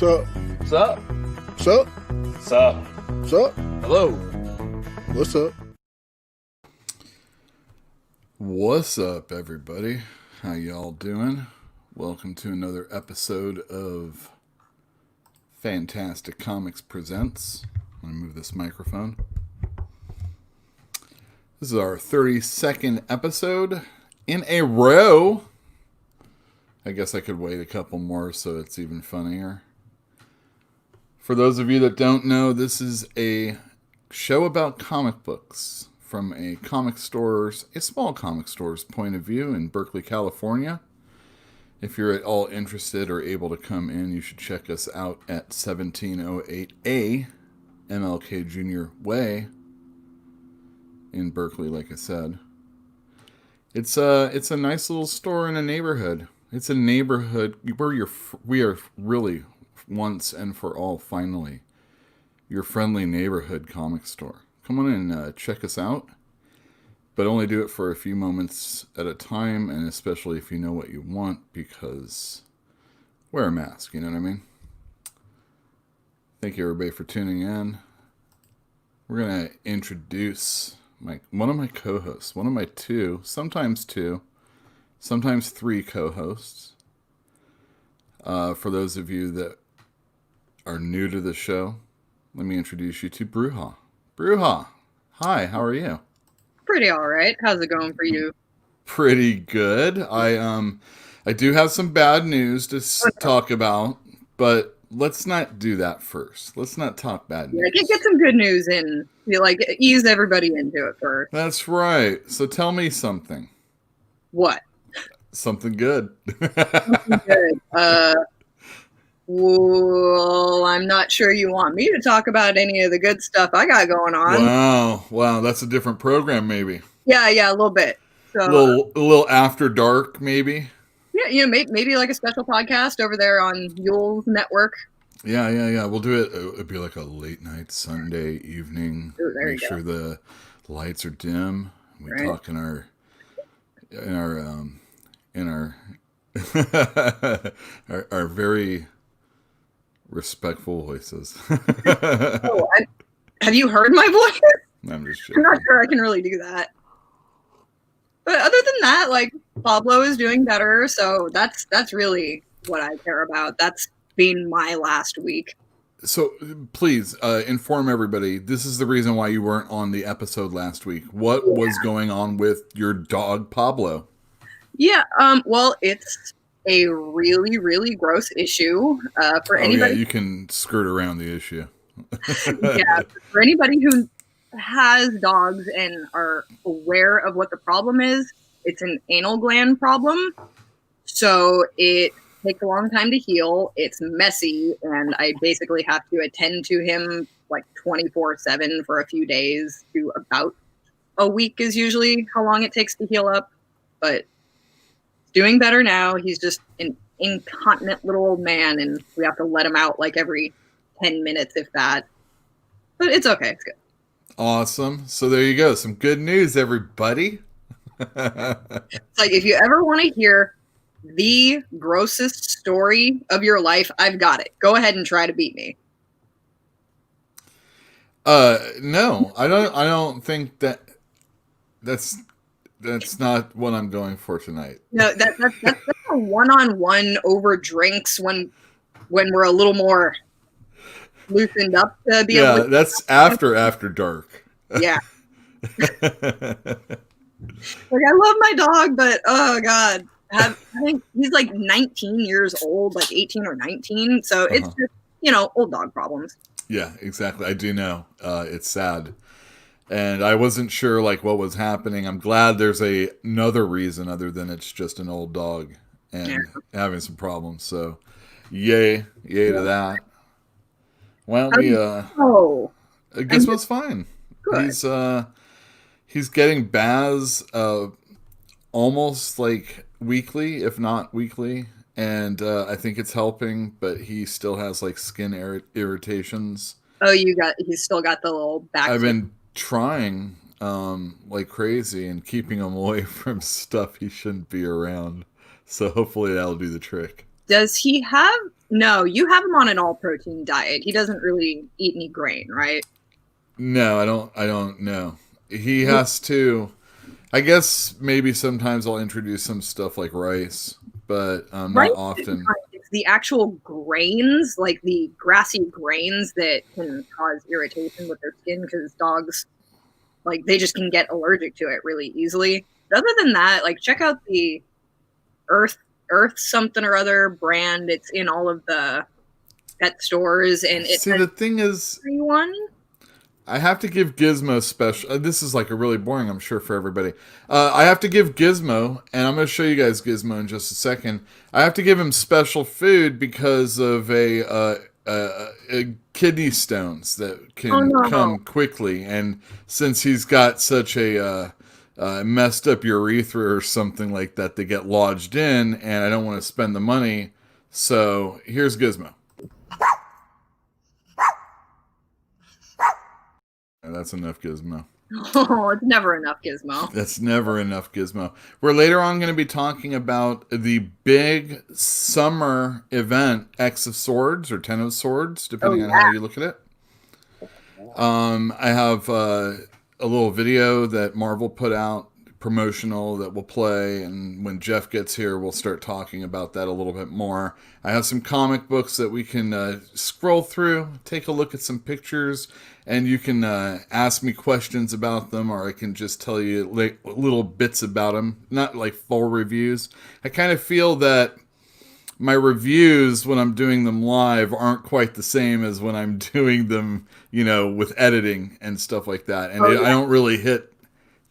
Sup? Sup? Sup? Sup? Sup? Hello. What's up? What's up, everybody? How y'all doing? Welcome to another episode of Fantastic Comics Presents. I'm going to move this microphone. This is our 32nd episode in a row. I guess I could wait a couple more so it's even funnier. For those of you that don't know, this is a show about comic books from a small comic store's point of view in Berkeley, California. If you're at all interested or able to come in, you should check us out at 1708A MLK Jr. Way in Berkeley, like I said. It's a nice little store in a neighborhood. It's a neighborhood where we are really once and for all, finally, your friendly neighborhood comic store. Come on in and check us out, but only do it for a few moments at a time, and especially if you know what you want, because wear a mask, you know what I mean? Thank you, everybody, for tuning in. We're going to introduce one of my co-hosts, one of my sometimes three co-hosts. For those of you that are new to the show, let me introduce you to Bruja. Bruja, hi, how are you? Pretty all right. How's it going for you? Pretty good. I do have some bad news to talk about, but let's not do that first. Let's not talk bad news. Yeah, get some good news in. Ease everybody into it first. That's right. So tell me something. What? Something good. Something good. Well, I'm not sure you want me to talk about any of the good stuff I got going on. Wow, that's a different program, maybe. Yeah, a little bit. So, a little after dark, maybe. Yeah, maybe like a special podcast over there on Yule's network. Yeah. We'll do it. It'd be like a late night Sunday evening. Ooh, Make sure the lights are dim. We talk in our our very respectful voices. Have you heard my voice? I'm just joking. I'm not sure I can really do that. But other than that, Pablo is doing better, so that's really what I care about. That's been my last week. So please inform everybody. This is the reason why you weren't on the episode last week. What was going on with your dog Pablo? Yeah, well, it's a really, really gross issue for anybody. Yeah, you can skirt around the issue. Yeah, for anybody who has dogs and are aware of what the problem is, it's an anal gland problem. So it takes a long time to heal. It's messy, and I basically have to attend to him 24/7 for a few days to about a week is usually how long it takes to heal up. But doing better now. He's just an incontinent little old man, and we have to let him out every 10 minutes, if that. But it's okay. It's good. Awesome. So there you go. Some good news, everybody. It's if you ever want to hear the grossest story of your life, I've got it. Go ahead and try to beat me. No, I don't think that's not what I'm going for tonight. No, that's a one-on-one over drinks when we're a little more loosened up to be able to. That's after dark. Yeah. I love my dog, but oh god, I think he's like 19 years old, like 18 or 19. So it's just, old dog problems. Yeah, exactly. I do know. It's sad. And I wasn't sure like what was happening. I'm glad there's another reason other than it's just an old dog and having some problems. So yay to that. Well, Gizmo's fine. Good. He's getting baths almost like weekly, if not weekly, and I think it's helping. But he still has like skin irritations. Oh, he's still got the little back. I've been trying like crazy and keeping him away from stuff he shouldn't be around. So hopefully that'll do the trick. Does he have? No, you have him on an all protein diet. He doesn't really eat any grain, right? No, I don't know. He has to. I guess maybe sometimes I'll introduce some stuff like rice, but not often. It's the actual grains, like the grassy grains, that can cause irritation with their skin because dogs, like, they just can get allergic to it really easily. But other than that, like, check out the Earth something or other brand. It's in all of the pet stores, and the thing is, everyone. I have to give Gizmo special. This is like a really boring, I'm sure, for everybody. I have to give Gizmo, and I'm going to show you guys Gizmo in just a second. I have to give him special food because of a kidney stones that can come quickly, and since he's got such a messed up urethra or something like that, they get lodged in, and I don't want to spend the money. So here's Gizmo. That's enough Gizmo. Oh, it's never enough Gizmo. That's never enough Gizmo. We're later on going to be talking about the big summer event, X of Swords or Ten of Swords, depending on how you look at it. I have a little video that Marvel put out, promotional, that we'll play, and when Jeff gets here, we'll start talking about that a little bit more. I have some comic books that we can scroll through, take a look at some pictures, and you can ask me questions about them, or I can just tell you like little bits about them, not like full reviews. I kind of feel that my reviews when I'm doing them live aren't quite the same as when I'm doing them, with editing and stuff like that. And I don't really hit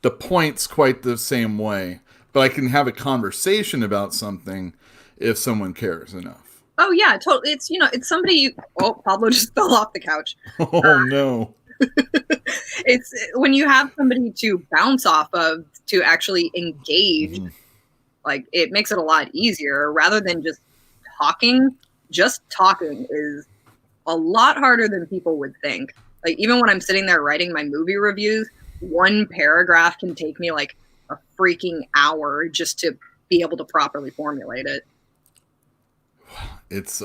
the points quite the same way, but I can have a conversation about something if someone cares enough. Oh yeah, totally. It's it's somebody. Oh, Pablo just fell off the couch. Oh no! It's when you have somebody to bounce off of to actually engage. Mm-hmm. Like, it makes it a lot easier rather than just talking. Just talking is a lot harder than people would think. Like, even when I'm sitting there writing my movie reviews, one paragraph can take me like a freaking hour just to be able to properly formulate it. It's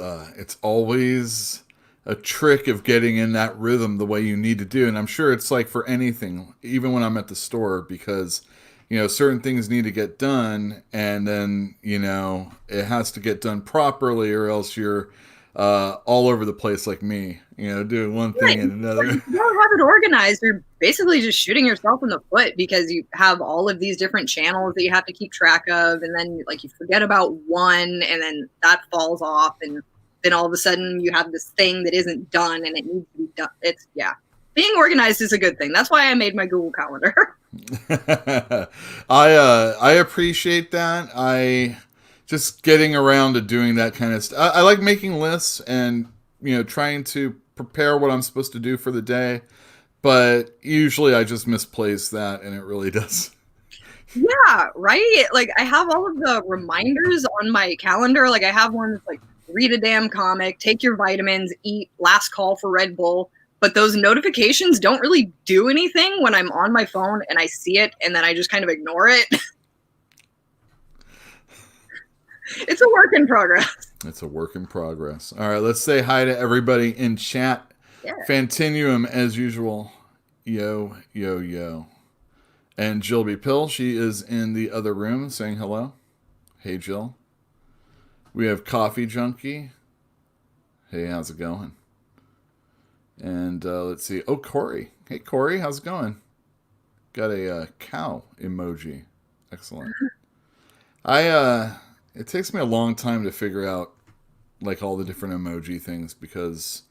always a trick of getting in that rhythm the way you need to do. And I'm sure it's like for anything, even when I'm at the store, because, certain things need to get done, and then, it has to get done properly, or else you're all over the place like me, doing one thing and another. If you don't have it organized, you're basically just shooting yourself in the foot, because you have all of these different channels that you have to keep track of, and then like you forget about one, and then that falls off, and then all of a sudden you have this thing that isn't done and it needs to be done. Being organized is a good thing. That's why I made my Google Calendar. I appreciate that. Just getting around to doing that kind of stuff. I like making lists and, trying to prepare what I'm supposed to do for the day. But usually I just misplace that, and it really does. Yeah, right? Like, I have all of the reminders on my calendar. Like, I have one that's like, read a damn comic, take your vitamins, eat, last call for Red Bull. But those notifications don't really do anything when I'm on my phone and I see it, and then I just kind of ignore it. It's a work in progress. It's a work in progress. All right, let's say hi to everybody in chat. Yeah. Fantinuum, as usual. Yo, yo, yo. And Jill B. Pill, she is in the other room saying hello. Hey, Jill. We have Coffee Junkie. Hey, how's it going? And let's see. Oh, Corey. Hey, Corey, how's it going? Got a cow emoji. Excellent. It takes me a long time to figure out like all the different emoji things because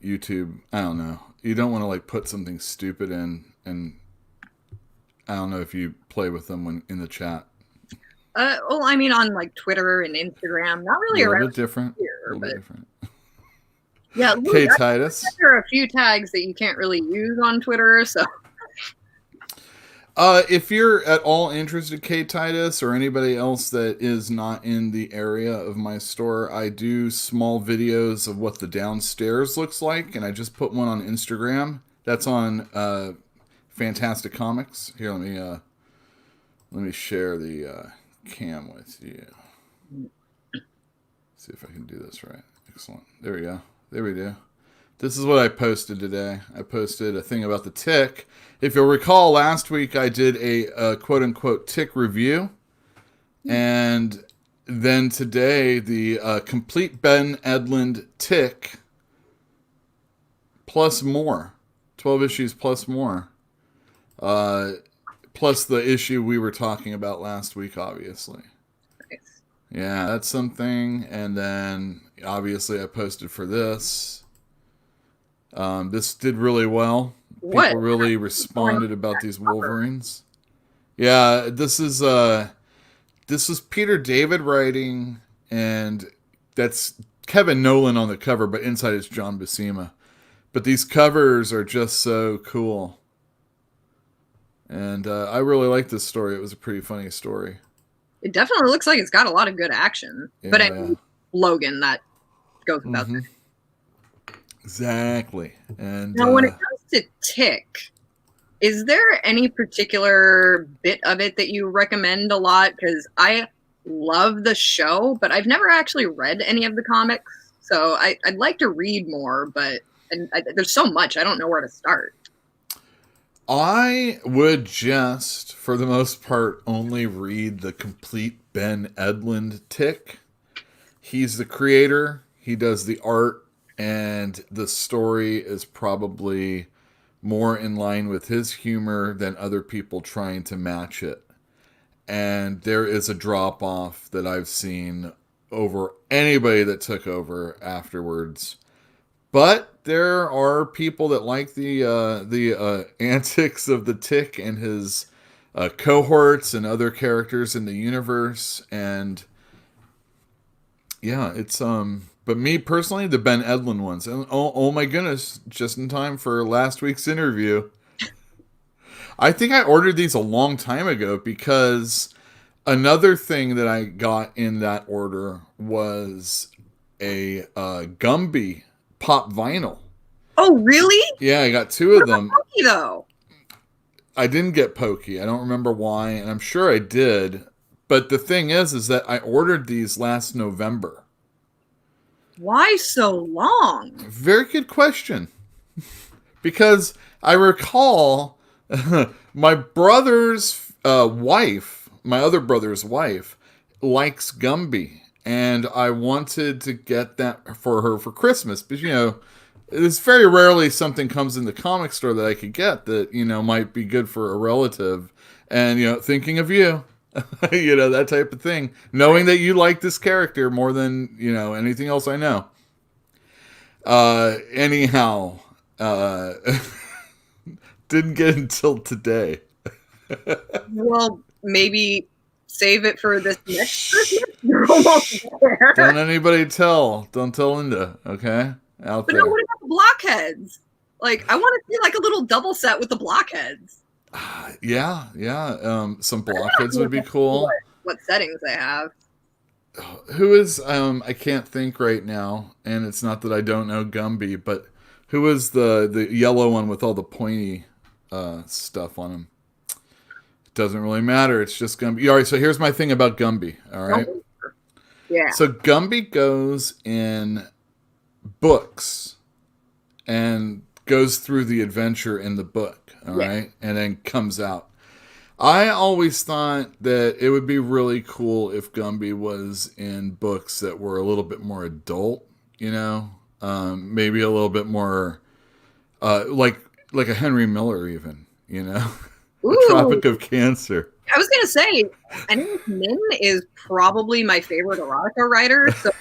YouTube, I don't know. You don't want to like put something stupid in, and I don't know if you play with them when in the chat. Well, I mean, on like Twitter and Instagram, not really A little around bit different. here, A little but bit different. yeah, Okay, Titus. there are a few tags that you can't really use on Twitter, so. If you're at all interested, Kate Titus, or anybody else that is not in the area of my store, I do small videos of what the downstairs looks like, and I just put one on Instagram. That's on Fantastic Comics. Here, let me share the cam with you. See if I can do this right. Excellent. There we go. There we go. This is what I posted today. I posted a thing about the tick. If you'll recall, last week I did a quote-unquote tick review. And then today, the complete Ben Edlund tick plus more. 12 issues plus more. Plus the issue we were talking about last week, obviously. Nice. Yeah, that's something. And then, obviously, I posted for this. This did really well. What? People really responded about these Wolverines. Yeah, this is Peter David writing, and that's Kevin Nolan on the cover, but inside it's John Buscema. But these covers are just so cool. And I really like this story. It was a pretty funny story. It definitely looks like it's got a lot of good action. Yeah. But I mean, Logan, that goes without saying. Exactly. And now, when it comes to Tick, is there any particular bit of it that you recommend a lot? Because I love the show, but I've never actually read any of the comics. So I'd like to read more, but there's so much. I don't know where to start. I would just, for the most part, only read the complete Ben Edlund Tick. He's the creator. He does the art. And the story is probably more in line with his humor than other people trying to match it. And there is a drop-off that I've seen over anybody that took over afterwards. But there are people that like the antics of the Tick and his cohorts and other characters in the universe. And yeah, it's but me personally, the Ben Edlund ones. And oh my goodness, just in time for last week's interview. I think I ordered these a long time ago because another thing that I got in that order was a Gumby pop vinyl. Oh, really? Yeah, I got two of them. Pokey, though. I didn't get Pokey. I don't remember why, and I'm sure I did. But the thing is that I ordered these last November. Why so long? Very good question. Because I recall my brother's wife, my other brother's wife, likes Gumby. And I wanted to get that for her for Christmas. But, it's very rarely something comes in the comic store that I could get that, might be good for a relative. And, thinking of you. That type of thing. Knowing that you like this character more than, anything else I know. Anyhow, didn't get until today. Well, maybe save it for this next Christmas. You're almost there. Don't anybody tell. Don't tell Linda, okay? Out but there. No, what about the blockheads? Like, I want to see like a little double set with the blockheads. Yeah. Some blockheads would be cool. What settings they have. Who is, I can't think right now, and it's not that I don't know Gumby, but who is the yellow one with all the pointy stuff on him? It doesn't really matter, it's just Gumby. All right, so here's my thing about Gumby, all right? Yeah. So Gumby goes in books and goes through the adventure in the book, all right? And then comes out. I always thought that it would be really cool if Gumby was in books that were a little bit more adult, maybe a little bit more like a Henry Miller even, Ooh. The Tropic of Cancer. I was gonna say, I think Min is probably my favorite erotica writer, so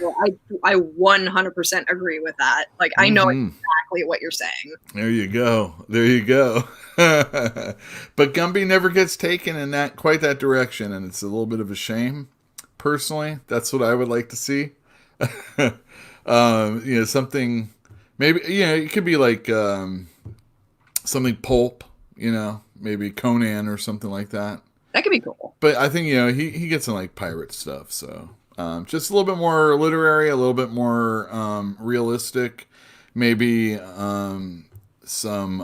I 100% agree with that. Like, I know exactly what you're saying. There you go. There you go. But Gumby never gets taken in that quite that direction, and it's a little bit of a shame. Personally, that's what I would like to see. Something maybe it could be like something pulp. Maybe Conan or something like that. That could be cool. But I think he gets in like pirate stuff, so just a little bit more literary, a little bit more realistic. Maybe some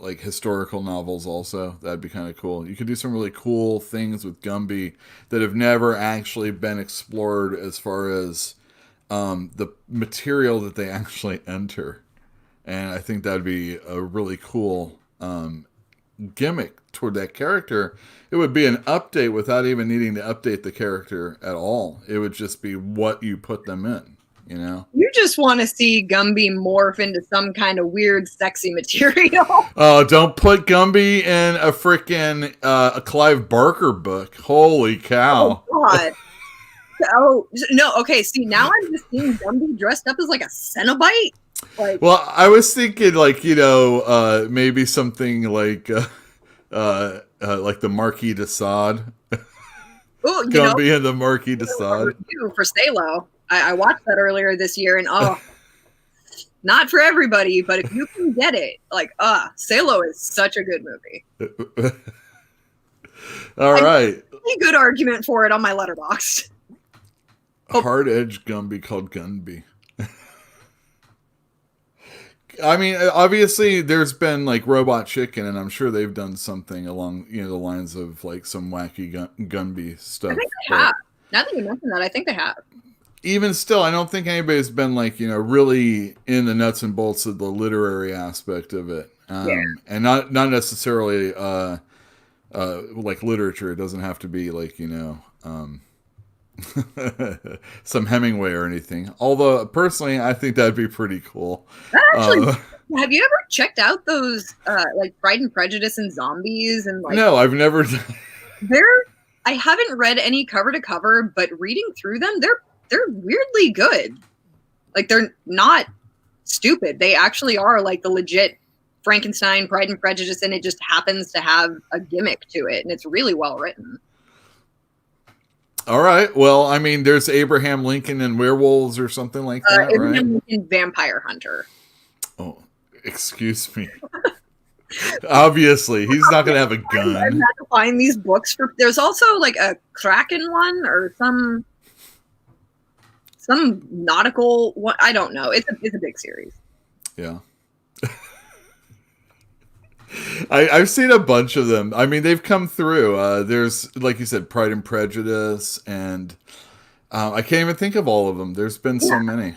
like historical novels also. That'd be kind of cool. You could do some really cool things with Gumby that have never actually been explored as far as the material that they actually enter. And I think that'd be a really cool gimmick toward that character. It would be an update without even needing to update the character at all. It would just be what you put them in. You just want to see Gumby morph into some kind of weird, sexy material. Oh, don't put Gumby in a freaking a Clive Barker book. Holy cow. Oh, God. Oh, no. Okay, see, now I'm just seeing Gumby dressed up as like a Cenobite. Well, I was thinking maybe something like the Marquis de Sade. Oh, Gumby and the Marquis de Sade. For Salo. I watched that earlier this year, and not for everybody, but if you can get it, Salo is such a good movie. All right. A good argument for it on my Letterboxd. Hard edge Gumby called Gunby. I mean, obviously, there's been like Robot Chicken, and I'm sure they've done something along the lines of like some wacky Gunby stuff. I think they have. Now that you mention that, I think they have. Even still, I don't think anybody's been really in the nuts and bolts of the literary aspect of it, and not necessarily like literature. It doesn't have to be like some Hemingway or anything. Although personally, I think that'd be pretty cool. Actually, have you ever checked out those like Pride and Prejudice and Zombies and like? No, I've never. I haven't read any cover to cover, but reading through them, they're weirdly good. Like, they're not stupid. They actually are like the legit Frankenstein, Pride and Prejudice, and it just happens to have a gimmick to it, and it's really well written. All right. Well, I mean, there's Abraham Lincoln and werewolves or something like that, Abraham Lincoln Vampire Hunter. Oh, excuse me. Obviously, he's not going to have a gun. I've had to find these books there's also like a Kraken one or some nautical one. I don't know. It's a big series. Yeah. I've seen a bunch of them. I mean, they've come through. There's, like you said, Pride and Prejudice, and I can't even think of all of them. There's been so many.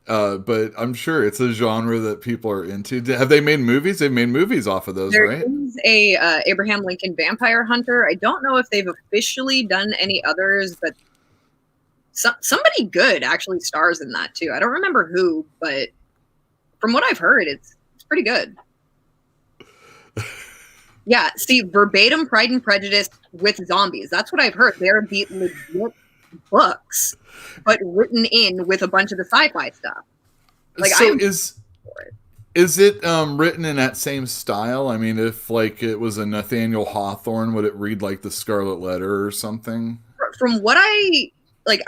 But I'm sure it's a genre that people are into. Have they made movies? They've made movies off of those, right? There is a Abraham Lincoln Vampire Hunter. I don't know if they've officially done any others, but somebody good actually stars in that too. I don't remember who, but from what I've heard, it's pretty good. Yeah, see, verbatim Pride and Prejudice with zombies. That's what I've heard. They're the legit books, but written in with a bunch of the sci-fi stuff. Like, so is it written in that same style? I mean, if like it was a Nathaniel Hawthorne, would it read like the Scarlet Letter or something? From what I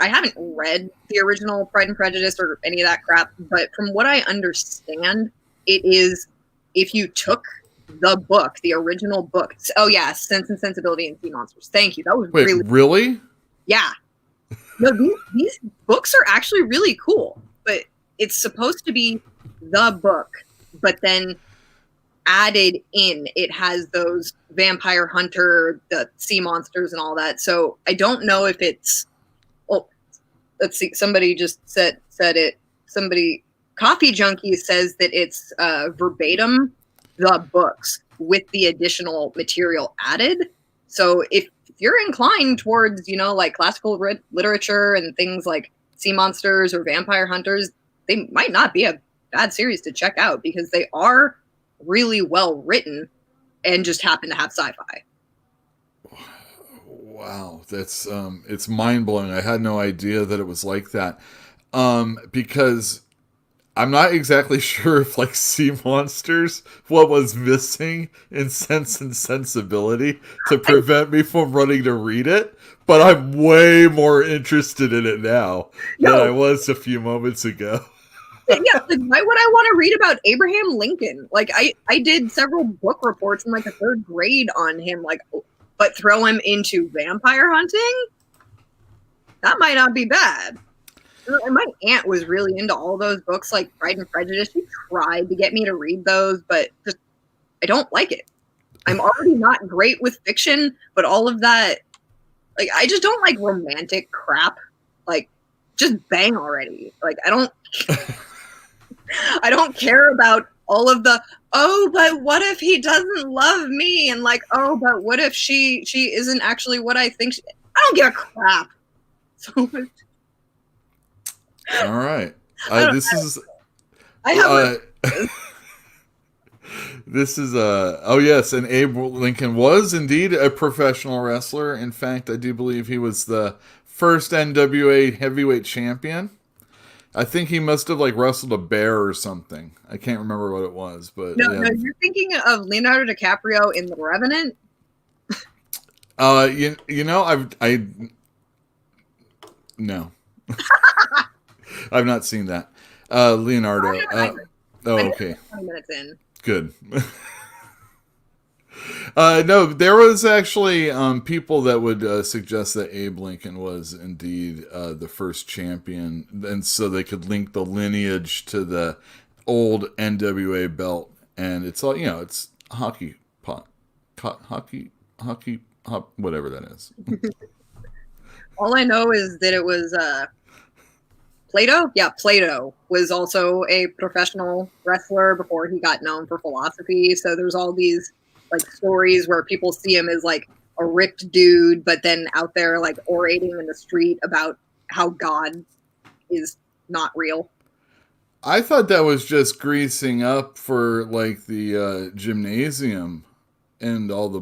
haven't read the original Pride and Prejudice or any of that crap, but from what I understand, it is if you took the book, the original book. Oh yeah, Sense and Sensibility and Sea Monsters. Thank you. That was really? Yeah. No, these books are actually really cool, but it's supposed to be the book, but then added in, it has those vampire hunter, the sea monsters and all that. So I don't know if it's, let's see. Somebody just said it. Coffee Junkie says that it's verbatim the books with the additional material added. So if you're inclined towards, like classical literature and things like sea monsters or vampire hunters, they might not be a bad series to check out because they are really well written and just happen to have sci-fi. Wow, that's it's mind blowing. I had no idea that it was like that. Because I'm not exactly sure if like Sea Monsters what was missing in Sense and Sensibility to prevent me from running to read it, but I'm way more interested in it now than I was a few moments ago. Yeah, like why would I want to read about Abraham Lincoln? Like I did several book reports in like a third grade on him, like, but throw him into vampire hunting? That might not be bad. And my aunt was really into all those books, like Pride and Prejudice. She tried to get me to read those, but just I don't like it. I'm already not great with fiction, but all of that, like, I just don't like romantic crap. Like, just bang already. Like, I don't care about all of the, oh, but what if he doesn't love me? And like, oh, but what if she isn't actually what I think I don't give a crap. So all right. This is oh yes, and Abe Lincoln was indeed a professional wrestler. In fact, I do believe he was the first NWA heavyweight champion. I think he must have like wrestled a bear or something. I can't remember what it was, but no, you're thinking of Leonardo DiCaprio in The Revenant. No. I've not seen that. Leonardo. Okay. 20 minutes in. Good. No, there was actually people that would suggest that Abe Lincoln was indeed the first champion, and so they could link the lineage to the old NWA belt. And it's all, it's hockey, whatever that is. All I know is that it was Plato. Yeah, Plato was also a professional wrestler before he got known for philosophy. So there's all these like stories where people see him as like a ripped dude, but then out there like orating in the street about how God is not real. I thought that was just greasing up for like the gymnasium and all the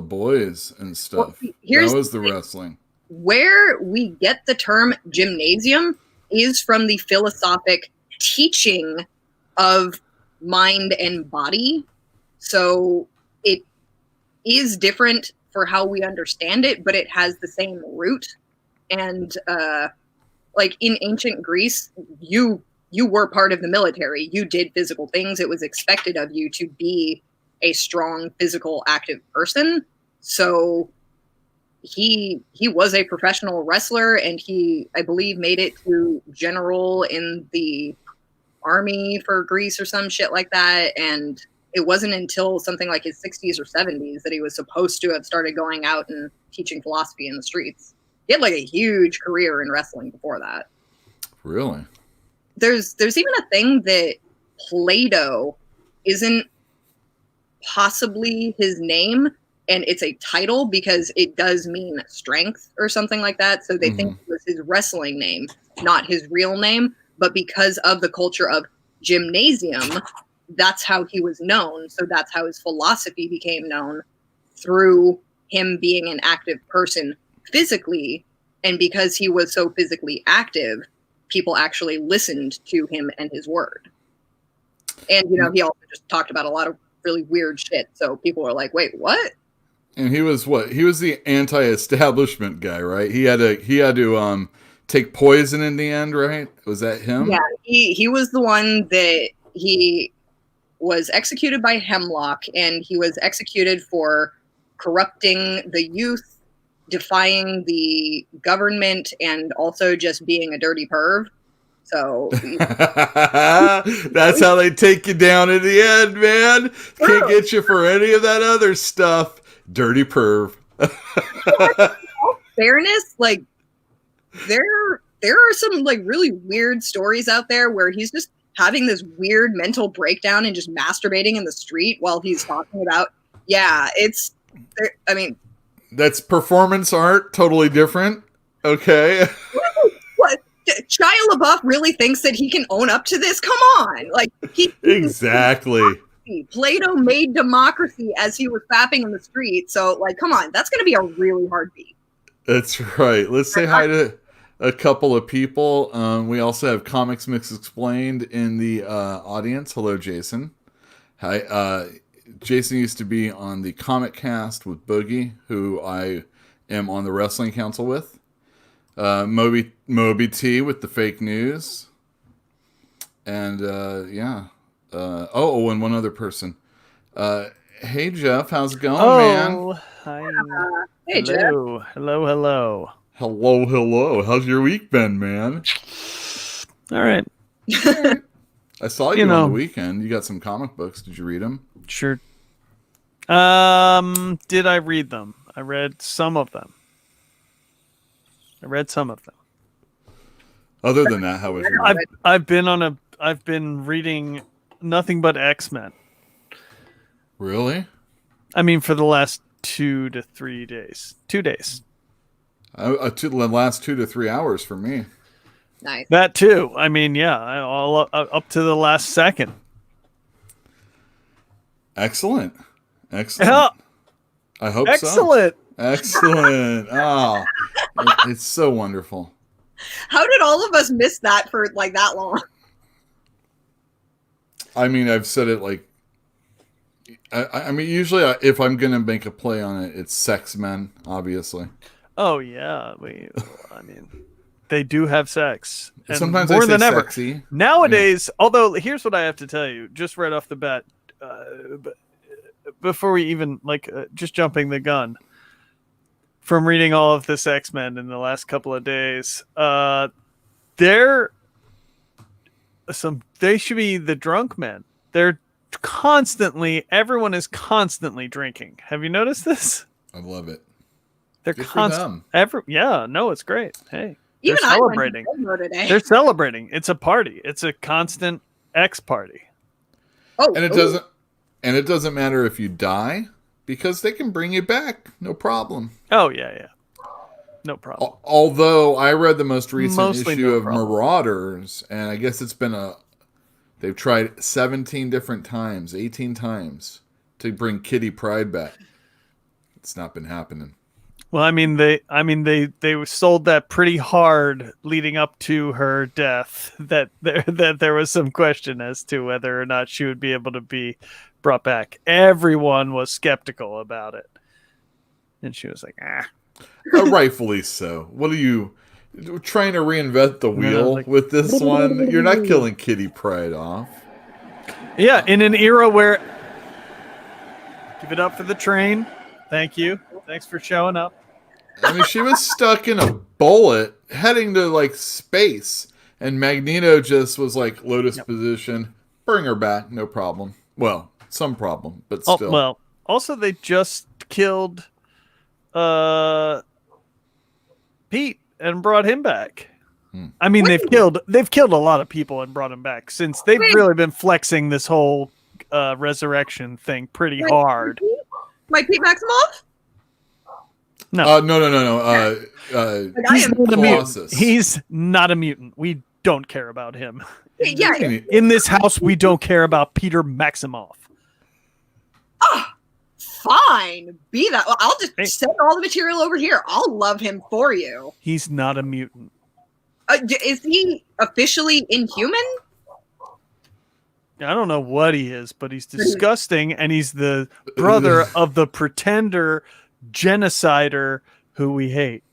boys and stuff. Well, that was the wrestling. Where we get the term gymnasium is from the philosophic teaching of mind and body. So it is different for how we understand it, but it has the same root. And like in ancient Greece, you were part of the military. You did physical things. It was expected of you to be a strong, physical, active person. So he was a professional wrestler, and he, I believe, made it to general in the army for Greece or some shit like that. And it wasn't until something like his 60s or 70s that he was supposed to have started going out and teaching philosophy in the streets. He had like a huge career in wrestling before that. Really? There's even a thing that Plato isn't possibly his name, and it's a title because it does mean strength or something like that. So they think it was his wrestling name, not his real name. But because of the culture of gymnasium, that's how he was known. So that's how his philosophy became known, through him being an active person physically. And because he was so physically active, people actually listened to him and his word. And, he also just talked about a lot of really weird shit. So people were like, wait, what? And he was what? He was the anti-establishment guy, right? He had to take poison in the end, right? Was that him? Yeah, he was the one that he was executed by Hemlock, and he was executed for corrupting the youth, defying the government, and also just being a dirty perv. So that's how they take you down in the end, man. Can't get you for any of that other stuff. Dirty perv. All fairness, like there are some like really weird stories out there where he's just having this weird mental breakdown and just masturbating in the street while he's talking about. Yeah, that's performance art, totally different. Okay. What? Shia LaBeouf really thinks that he can own up to this? Come on, like exactly. Plato made democracy as he was fapping in the street. So, like, come on, that's going to be a really hard beat. That's right. Let's say hi to a couple of people. We also have Comics Mix Explained in the audience. Hello, Jason. Hi. Jason used to be on the Comic Cast with Boogie, who I am on the Wrestling Council with. Moby T with the fake news. And yeah. And one other person. Hey, Jeff. How's it going, man? Hi. Hey, Jeff. Hello. Hello. How's your week been, man? All right. I saw you on the weekend. You got some comic books. Did you read them? Sure. Did I read them? I read some of them. Other than that, how was your week? I've been reading nothing but X-Men. Really? I mean, for the last 2 to 3 days. 2 days. The last 2 to 3 hours for me. Nice. That too. I mean, yeah, all up to the last second. Excellent. Yeah. I hope Excellent. so. Excellent. Oh, it's so wonderful. How did all of us miss that for like that long? I mean, I've said it like, I mean, usually if I'm going to make a play on it, it's sex men, obviously. Oh, yeah. I mean, they do have sex. And sometimes more I say than ever. sexy. Nowadays, although here's what I have to tell you, just right off the bat, before we even, just jumping the gun, from reading all of this X-Men in the last couple of days, they should be the drunk men. Everyone is constantly drinking. Have you noticed this? I love it. They're constant. It's great. Hey, Even they're celebrating. Today. They're celebrating. It's a party. It's a constant X party. And it doesn't matter if you die, because they can bring you back, no problem. Oh yeah. No problem. Although I read the most recent issue no of problem. Marauders, and I guess they've tried 17 different times, 18 times to bring Kitty Pryde back. It's not been happening. Well, I mean, they sold that pretty hard leading up to her death. That there was some question as to whether or not she would be able to be brought back. Everyone was skeptical about it, and she was like, "Ah." Rightfully so. What are you trying to reinvent the wheel with this one? You're not killing Kitty Pryde off. Yeah, in an era where, give it up for the train. Thank you. Thanks for showing up. I mean, she was stuck in a bullet heading to space, and Magneto just was like lotus position. Bring her back, no problem. Well, some problem, but still. Well, also they just killed Pete and brought him back. I mean, they've killed a lot of people and brought him back since they've really been flexing this whole resurrection thing pretty hard. Like Pete Maximoff? No. No. He's not a mutant. Colossus. He's not a mutant. We don't care about him. Yeah. In this house, we don't care about Peter Maximoff. Fine. Be that. I'll just send all the material over here. I'll love him for you. He's not a mutant. Is he officially inhuman? I don't know what he is, but he's disgusting, and he's the brother of the pretender genocider who we hate.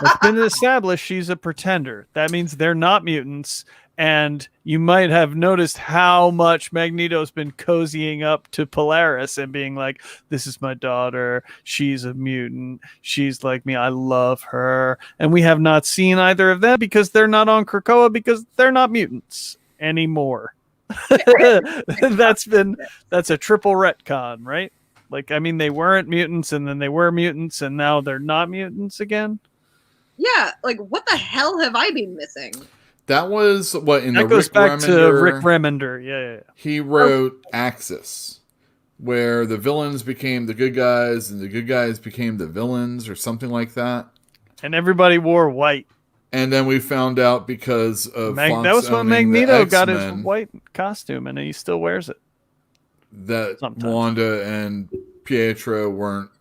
It's been established she's a pretender. That means they're not mutants, and you might have noticed how much Magneto's been cozying up to Polaris and being like, this is my daughter, she's a mutant, she's like me, I love her. And we have not seen either of them because they're not on Krakoa, because they're not mutants anymore. That's a triple retcon, right? I mean, they weren't mutants, and then they were mutants, and now they're not mutants again. Yeah, what the hell have I been missing? That was what in that the goes Rick back Remender, to Rick Remender. Yeah. He wrote Axis, where the villains became the good guys, and the good guys became the villains, or something like that. And everybody wore white. And then we found out because of Fox that was when owning Magneto the got X-Men, his white costume, and he still wears it. That Sometimes. Wanda and Pietro weren't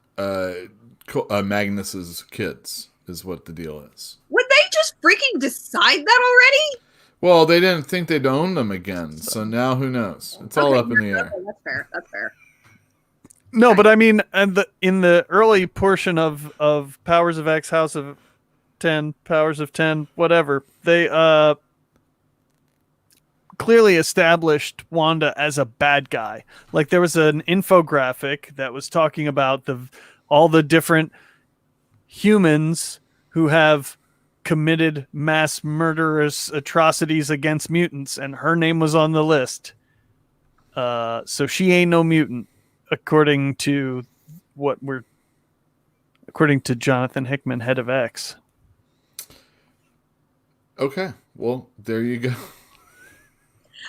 Magnus's kids is what the deal is. Would they just freaking decide that already? Well, they didn't think they'd own them again, so now who knows? It's all up in the air. Okay, that's fair. No, but I mean, in the early portion of Powers of X, House of 10, Powers of 10, whatever, they clearly established Wanda as a bad guy. Like there was an infographic that was talking about all the different humans who have committed mass murderous atrocities against mutants, and her name was on the list. So she ain't no mutant, according to Jonathan Hickman, head of X. Okay, well, there you go.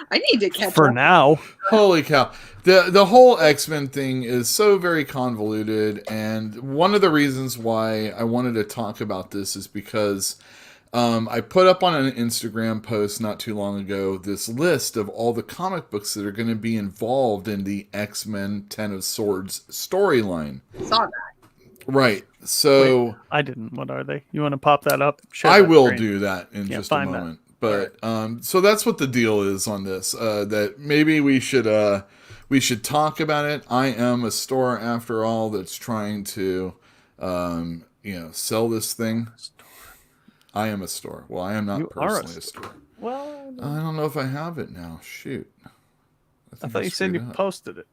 I need to catch For up. now. Holy cow. The whole X-Men thing is so very convoluted, and one of the reasons why I wanted to talk about this is because I put up on an Instagram post not too long ago this list of all the comic books that are going to be involved in the X-Men 10 of Swords storyline. Saw that. Right. So Wait, I didn't. What are they? You want to pop that up? Share I that will screen. do that in just a find that. moment. But so that's what the deal is on this. That maybe we should talk about it. I am a store after all that's trying to sell this thing. I am a store. Well, I am not personally a store. Well, I don't know if I have it now. Shoot. I thought you said you screwed up. posted it.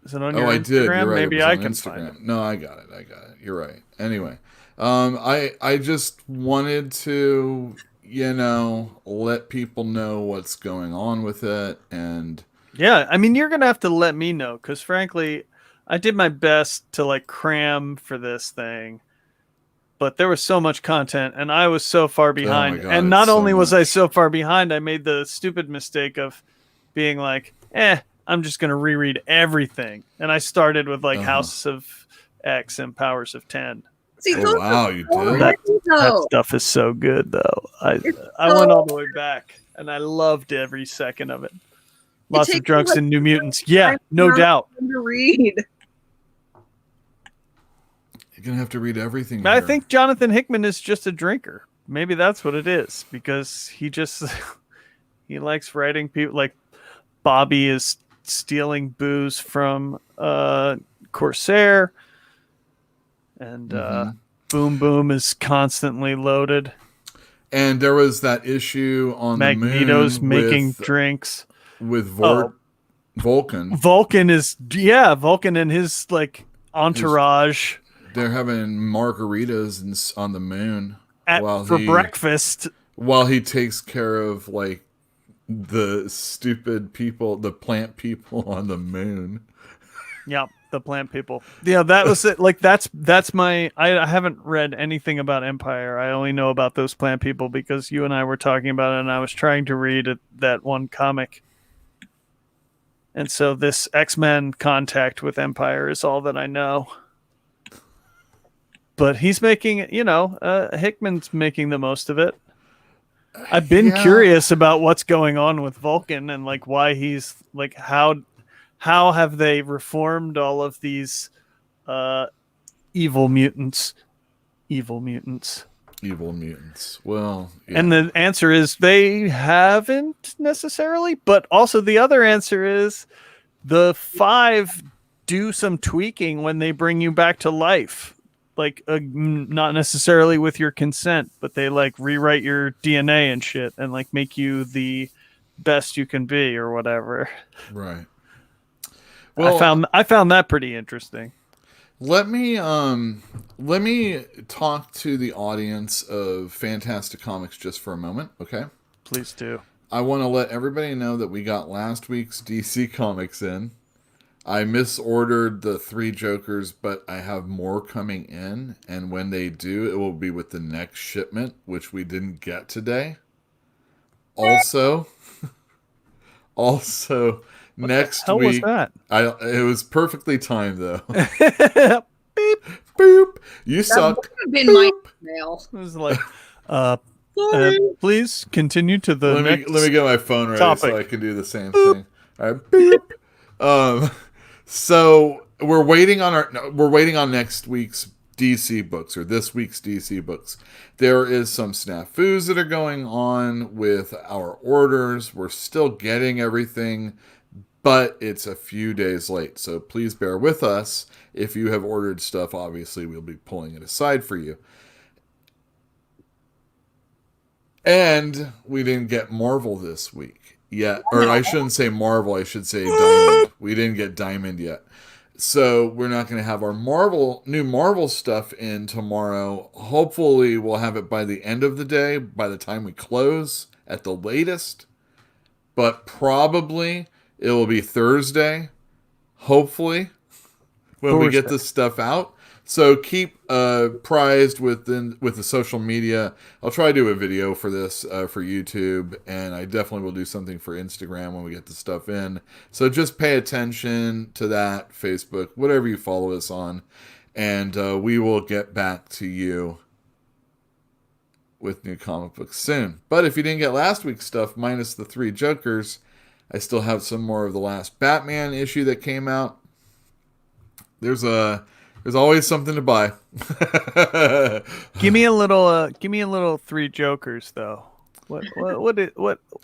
Is it on your I Instagram? did. You're right. Maybe It was I on can Instagram. find it. No, I got it. You're right. Anyway, I just wanted to, let people know what's going on with it. And Yeah, I mean, you're going to have to let me know, because frankly, I did my best to cram for this thing, but there was so much content and I was so far behind. God, and not it's so only was I much. so far behind, I made the stupid mistake of being like, I'm just going to reread everything. And I started with House of X and Powers of 10. See, Oh, those wow, are you so did? That good, though. stuff is so good, though. I so- went all the way back, and I loved every second of it. Lots of takes drunks me, and New Mutants. Yeah, time no for doubt. them to read. You're going to have to read everything. I here. think Jonathan Hickman is just a drinker. Maybe that's what it is, because he just he likes writing people. Like Bobby is stealing booze from Corsair, and Boom Boom is constantly loaded. And there was that issue on Magneto's the moon making with, drinks. with Vulcan. Vulcan and his entourage They're having margaritas on the moon for breakfast. while he takes care of the stupid people, the plant people on the moon. Yep, the plant people. Yeah, that was it. That's my. I haven't read anything about Empire. I only know about those plant people because you and I were talking about it, and I was trying to read that one comic. And so this X-Men contact with Empire is all that I know. But he's making, Hickman's making the most of it. I've been curious about what's going on with Vulcan and why he's how have they reformed all of these evil mutants? Well, yeah. And the answer is they haven't necessarily, but also the other answer is the 5 do some tweaking when they bring you back to life. Not necessarily with your consent, but they rewrite your DNA and shit and make you the best you can be or whatever. Right. Well, I found that pretty interesting. let me talk to the audience of Fantastic Comics just for a moment, okay? Please do. I want to let everybody know that we got last week's DC Comics in. I misordered the 3 Jokers, but I have more coming in, and when they do, it will be with the next shipment, which we didn't get today. Also, next How week, was that? it was perfectly timed though. Beep. Boop. You That suck. would have been my email. It was Sorry. please continue to the next. Let me get my phone ready topic. so I can do the same thing. All right, beep. So we're waiting on next week's DC books, or this week's DC books. There is some snafus that are going on with our orders. We're still getting everything, but it's a few days late. So please bear with us. If you have ordered stuff, obviously we'll be pulling it aside for you. And we didn't get Marvel this week yet. Or I shouldn't say Marvel, I should say Diamond. We didn't get Diamond yet. So we're not going to have our new Marvel stuff in tomorrow. Hopefully we'll have it by the end of the day, by the time we close at the latest. But probably it will be Thursday, hopefully, when we get this stuff out. So keep prized with the social media. I'll try to do a video for this for YouTube, and I definitely will do something for Instagram when we get the stuff in. So just pay attention to that, Facebook, whatever you follow us on, and we will get back to you with new comic books soon. But if you didn't get last week's stuff, minus the 3 Jokers, I still have some more of the last Batman issue that came out. There's always something to buy. Give me a little 3 Jokers though. What?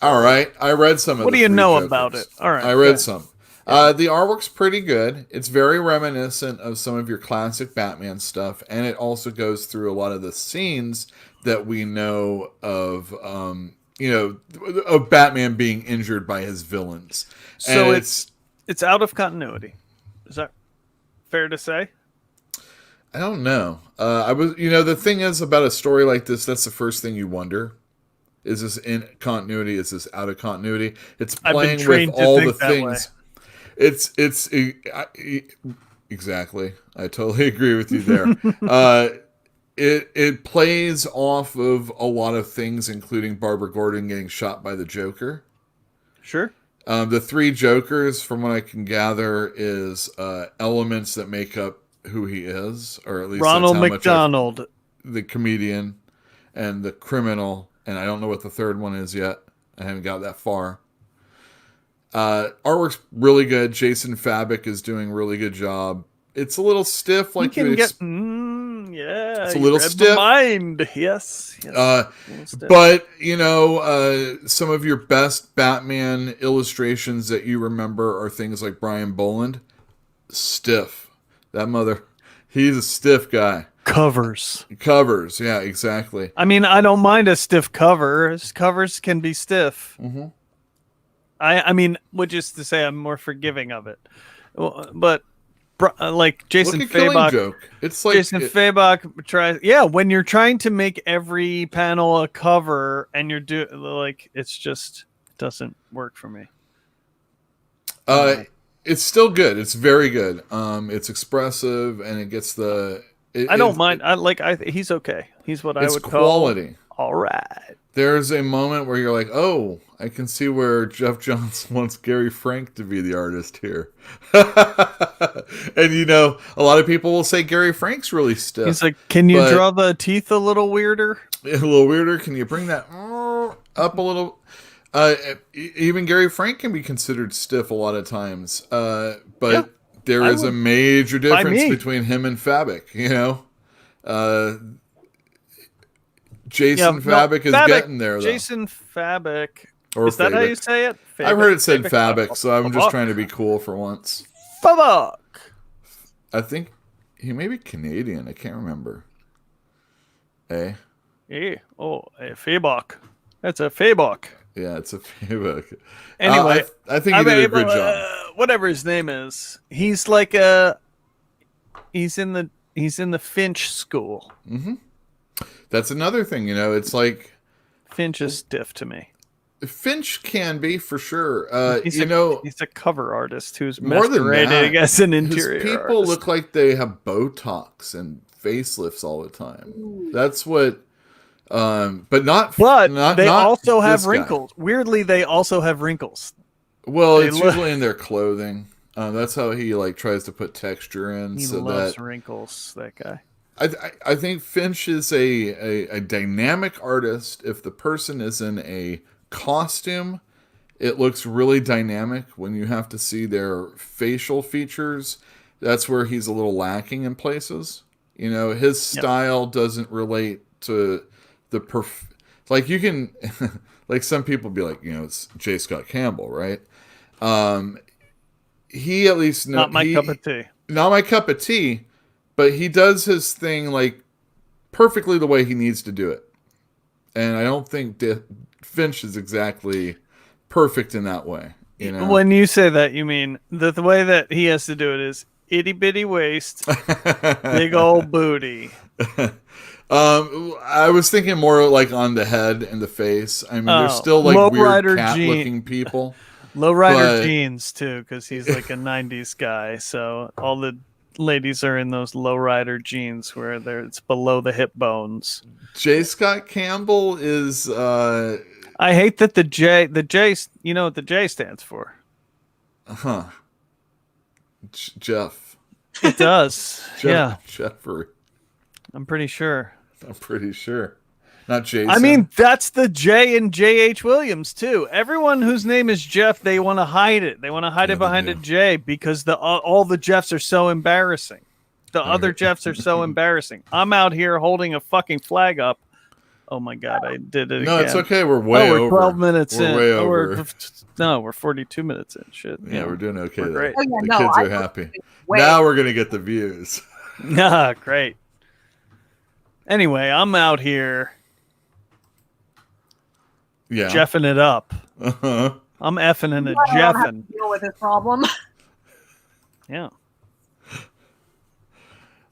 All right, I read some of. What the do you 3 know Jokers. about it? All right, I read some. The artwork's pretty good. It's very reminiscent of some of your classic Batman stuff, and it also goes through a lot of the scenes that we know of. Of Batman being injured by his villains. So it's out of continuity. Is that fair to say? I don't know. The thing is about a story like this, that's the first thing you wonder. Is this in continuity? Is this out of continuity? It's playing with all the things. Exactly. I totally agree with you there. It plays off of a lot of things, including Barbara Gordon getting shot by the Joker. Sure. The 3 Jokers, from what I can gather, is elements that make up who he is, or at least Ronald that's how McDonald, the comedian, and the criminal, and I don't know what the third one is yet. I haven't got that far. Artwork's really good. Jason Fabok is doing a really good job. It's a little stiff, like you it's a little stiff. Mind, yes. But some of your best Batman illustrations that you remember are things like Brian Boland. Stiff. That he's a stiff guy. Covers, yeah, exactly. I mean, I don't mind a stiff cover. Covers can be stiff. Mm-hmm. I mean, which is to say, I'm more forgiving of it. But like Jason Fabok, it's like Fabok tries. Yeah, when you're trying to make every panel a cover, and you're it doesn't work for me. It's still good. It's very good. It's expressive, and it gets the. I don't mind. He's okay. He's what I would call quality. All right. There's a moment where you're like, oh, I can see where Jeff Johns wants Gary Frank to be the artist here. And a lot of people will say Gary Frank's really stiff. He's like, can you draw the teeth a little weirder? A little weirder. Can you bring that up a little? Even Gary Frank can be considered stiff a lot of times. But there is a major difference between him and Fabok, Jason Fabok is getting there, though. Jason Fabok. Or is that how you say it? Fabok? I've heard it said Fabok, so I'm just trying to be cool for once. Fabok. I think he may be Canadian. I can't remember. Yeah. Oh, a Fabok. That's a Fabok. Yeah, it's a Fabok. Anyway, I think he did a good job. Whatever his name is, he's like he's in the Finch school. Mm-hmm. That's another thing, it's like Finch is stiff to me. Finch can be for sure. He's a cover artist who's more masquerading as an interior his people artist. Look like they have Botox and facelifts all the time. That's what. But they also have wrinkles. Weirdly, they also have wrinkles. Well, it's usually in their clothing. That's how he tries to put texture in. He loves wrinkles. That guy. I think Finch is a dynamic artist. If the person is in a costume, it looks really dynamic. When you have to see their facial features, that's where he's a little lacking in places. You know, his style doesn't relate to the like you can like some people be like, you know, it's J. Scott Campbell, right? He at least Not my cup of tea. Not my cup of tea, but he does his thing like perfectly the way he needs to do it. And I don't think Finch is exactly perfect in that way. You know? When you say that, you mean the way that he has to do it is itty bitty waist, big old booty. I was thinking more like on the head and the face. I mean, there's still like weird cat-looking people. Lowrider jeans too, because he's like a '90s guy. So all the ladies are in those lowrider jeans where it's below the hip bones. J. Scott Campbell is. I hate that the J. You know what the J stands for? Jeff. It does. Yeah. Jeffrey. I'm pretty sure. Not Jason. I mean, that's the J in J.H. Williams too. Everyone whose name is Jeff, they want to hide it. They want to hide it behind a J because all the Jeffs are so embarrassing. The other Jeffs are so embarrassing. I'm out here holding a fucking flag up. Oh my God, I did it again. No, it's okay. We're way over. We're 12 minutes in. Way over. We're 42 minutes in. Shit. Yeah, we're doing okay. Though. Great. The kids are happy. Now we're going to get the views. Great. Anyway, I'm out here. Yeah. Jeffing it up. Uh-huh. I'm effing and a I don't have jeffing. to deal with this problem. Yeah.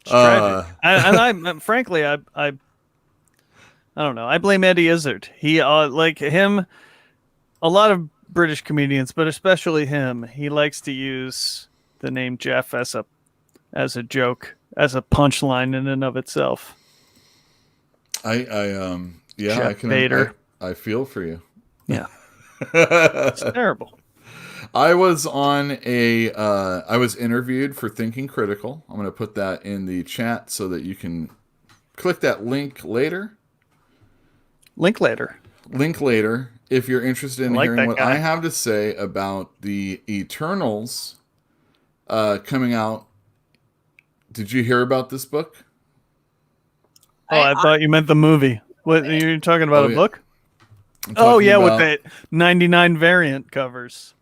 It's tragic. Frankly, I don't know. I blame Eddie Izzard. He like him. A lot of British comedians, but especially him, he likes to use the name Jeff as a joke, as a punchline in and of itself. Jeff Bader. I feel for you. Yeah. It's terrible. I was I was interviewed for Thinking Critical. I'm going to put that in the chat so that you can click that link later. Link later. If you're interested in hearing what guy. I have to say about the Eternals coming out. Did you hear about this book? Oh, I thought you meant the movie. What, you're talking about a book? With the 99 variant covers.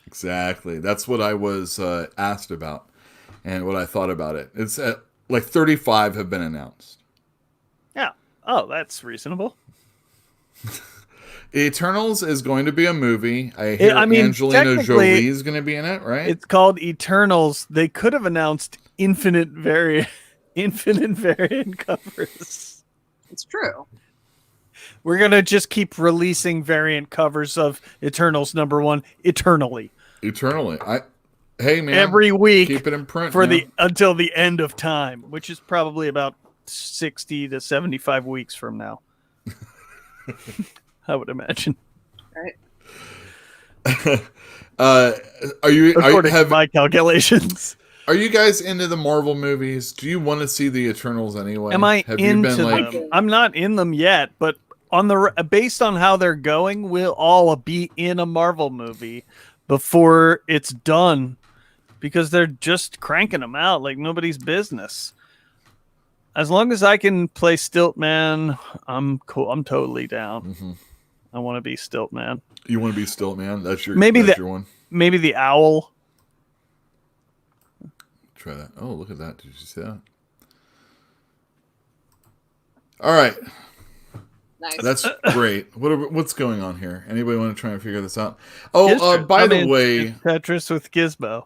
Exactly. That's what I was asked about and what I thought about it. It's like 35 have been announced. Yeah. Oh, that's reasonable. Eternals is going to be a movie. I hear Angelina Jolie is going to be in it, right? It's called Eternals. They could have announced infinite variant covers. It's true. We're going to just keep releasing variant covers of Eternals #1 eternally. Hey man, every week, keep it in print for until the end of time, which is probably about 60 to 75 weeks from now. I would imagine. Right. According to my calculations. Are you guys into the Marvel movies? Do you want to see the Eternals anyway? Am I into them? I'm not in them yet, but based on how they're going, we'll all be in a Marvel movie before it's done, because they're just cranking them out like nobody's business. As long as I can play Stiltman, I'm cool. I'm totally down. Mm-hmm. I want to be Stiltman. You want to be Stiltman? That's your your one. Maybe the owl. Try that. Oh, look at that! Did you see that? All right. Nice. That's great. What's going on here? Anybody want to try and figure this out? Oh, by the way, Tetris with Gizmo.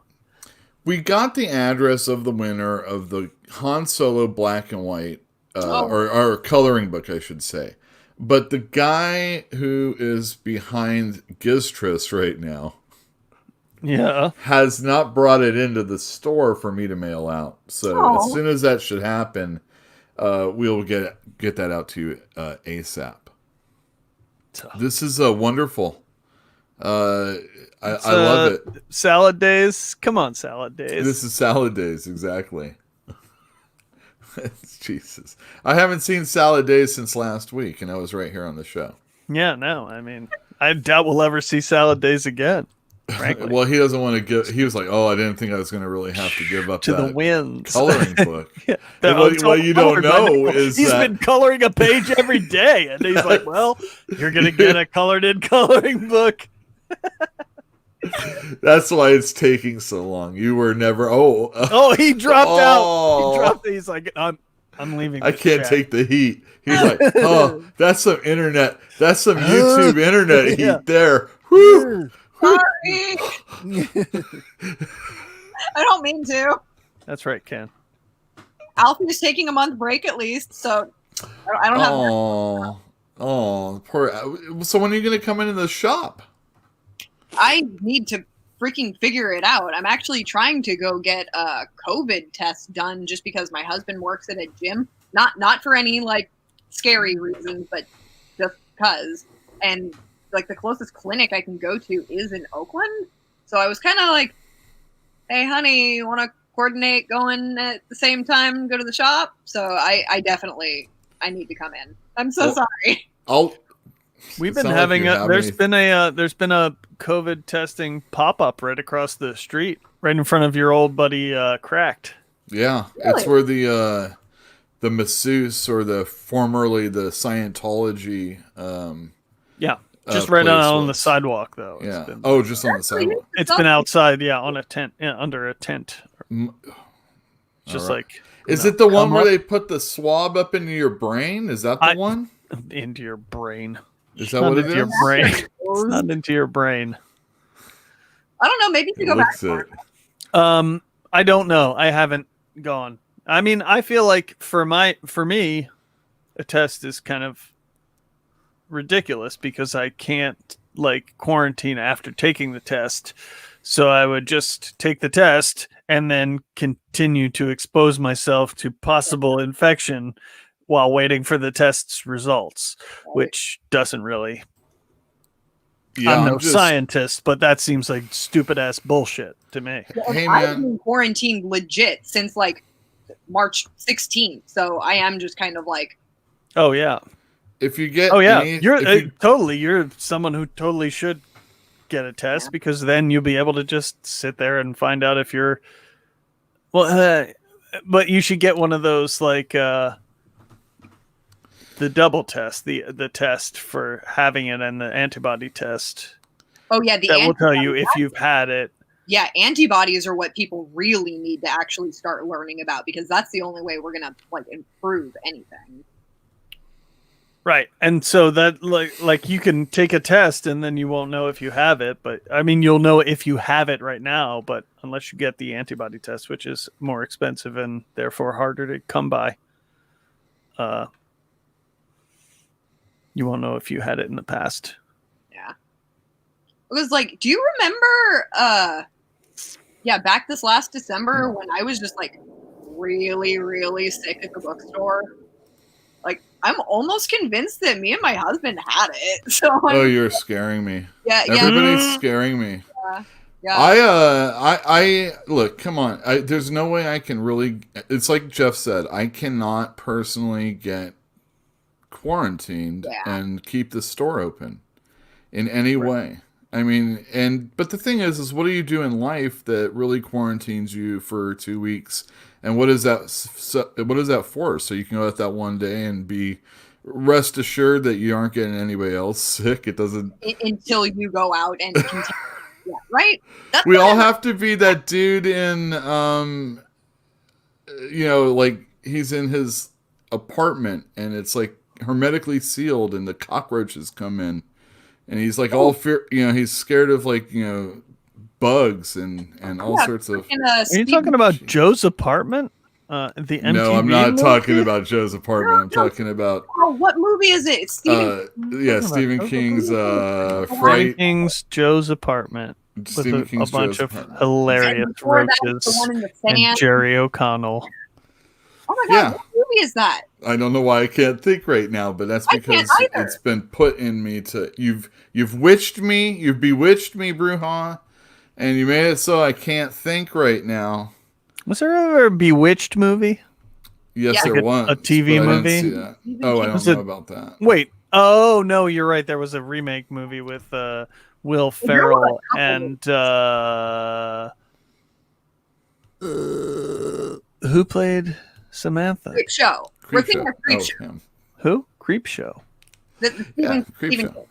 We got the address of the winner of the Han Solo black and white, or coloring book, I should say. But the guy who is behind Giztris right now, has not brought it into the store for me to mail out. So as soon as that should happen, we'll get that out to you ASAP. This is wonderful. I love it. Salad days. Come on, salad days. This is salad days, exactly. Jesus. I haven't seen salad days since last week, and I was right here on the show. Yeah, no. I mean, I doubt we'll ever see salad days again. Frankly, Well, he doesn't want to give. He was like, "Oh, I didn't think I was going to really have to give up to that the winds. coloring book." Yeah, And what you don't know is he's that been coloring a page every day, and he's like, "Well, you're gonna get a colored-in coloring book." that's why it's taking so long. You were never. Oh, he dropped out. Oh. He dropped. He's like, "I'm leaving. I this can't chat." take the heat. He's like, "Oh, that's some internet. That's some YouTube internet Yeah. heat there." Whew. Sorry. I don't mean to. That's right, Ken. Alfie is taking a month break at least, so I don't have. Poor. So when are you going to come into the shop? I need to freaking figure it out. I'm actually trying to go get a COVID test done just because my husband works at a gym. Not for any like scary reasons, but just because. And like the closest clinic I can go to is in Oakland. So I was kind of like, "Hey, honey, you want to coordinate going at the same time, go to the shop?" So I definitely need to come in. I'm so sorry. We've been having there's been a COVID testing pop up right across the street, right in front of your old buddy Cracked. Yeah, Really? it's where the masseuse or the formerly the Scientology. Yeah, just right place on the was. sidewalk though. Yeah. Been, Just on the sidewalk. it's been outside. Yeah, on a tent, under a tent. Just All right. like. Is it the one where up they put the swab up into your brain? Is that the one? into your brain? Is that what it Into your is? brain. It's not into your brain. I don't know. Maybe you It go back. looks it. I don't know. I haven't gone. I mean, I feel like for me, a test is kind of ridiculous because I can't like quarantine after taking the test. So I would just take the test and then continue to expose myself to possible infection while waiting for the test's results, which doesn't really. Yeah, I'm no scientist, but that seems like stupid ass bullshit to me. Hey, I've man. been quarantined legit since like March 16th, so I am just kind of like. Oh yeah. If you get, You're someone who totally should get a test because then you'll be able to just sit there and find out if you're. Well, but you should get one of those like the double test, the test for having it, and the antibody test. Oh yeah, that will tell you if you've had it. Yeah, antibodies are what people really need to actually start learning about because that's the only way we're gonna like improve anything. Right, and so that like you can take a test and then you won't know if you have it, but I mean you'll know if you have it right now, but unless you get the antibody test, which is more expensive and therefore harder to come by, you won't know if you had it in the past. Yeah, it was like, do you remember? Back this last December when I was just like really, really sick at the bookstore. Like, I'm almost convinced that me and my husband had it. So you're scaring me. Yeah, Everybody's scaring me. Yeah. I look, come on. There's no way I can really. It's like Jeff said. I cannot personally get quarantined and keep the store open in any way. I mean, but the thing is what do you do in life that really quarantines you for 2 weeks? And what is that? What is that for? So you can go out that one day and be rest assured that you aren't getting anybody else sick. It doesn't until you go out and continue. Yeah, right. We all have to be that dude in, like he's in his apartment and it's like hermetically sealed and the cockroaches come in. And he's like all fear, he's scared of like, bugs and all sorts of. Are you talking about Joe's apartment? The MTV No, I'm not movie? talking about Joe's apartment. I'm talking about. Oh, what movie is it? It's Stephen King's Fright. Stephen King's Joe's apartment. With a bunch of hilarious roaches and Jerry O'Connell. Oh my god, what movie is that? I don't know why I can't think right now, but that's because it's been put in me to you've bewitched me, Bruja, and you made it so I can't think right now. Was there ever a Bewitched movie? Yes, there was. A TV movie? Oh, I don't know about that. Wait. Oh no, you're right. There was a remake movie with Will Ferrell and who played Samantha? Creep Show. We're thinking of Creep Show. Him. Who? Creep Show. Creep Show.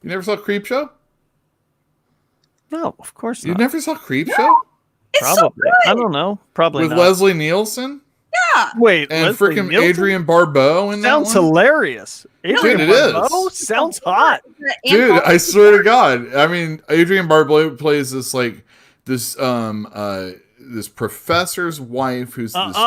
You never saw Creep Show? No, of course You not. never saw Creep Show? It's Probably. so good. I don't know. Probably With not. Leslie Nielsen Yeah. Wait, and Leslie freaking Nielsen? Adrian Barbeau in that Sounds one? hilarious. Adrian Dude, it is. Barbeau sounds hot. Dude, I swear to God. I mean, Adrian Barbeau plays this this professor's wife who's this drunk,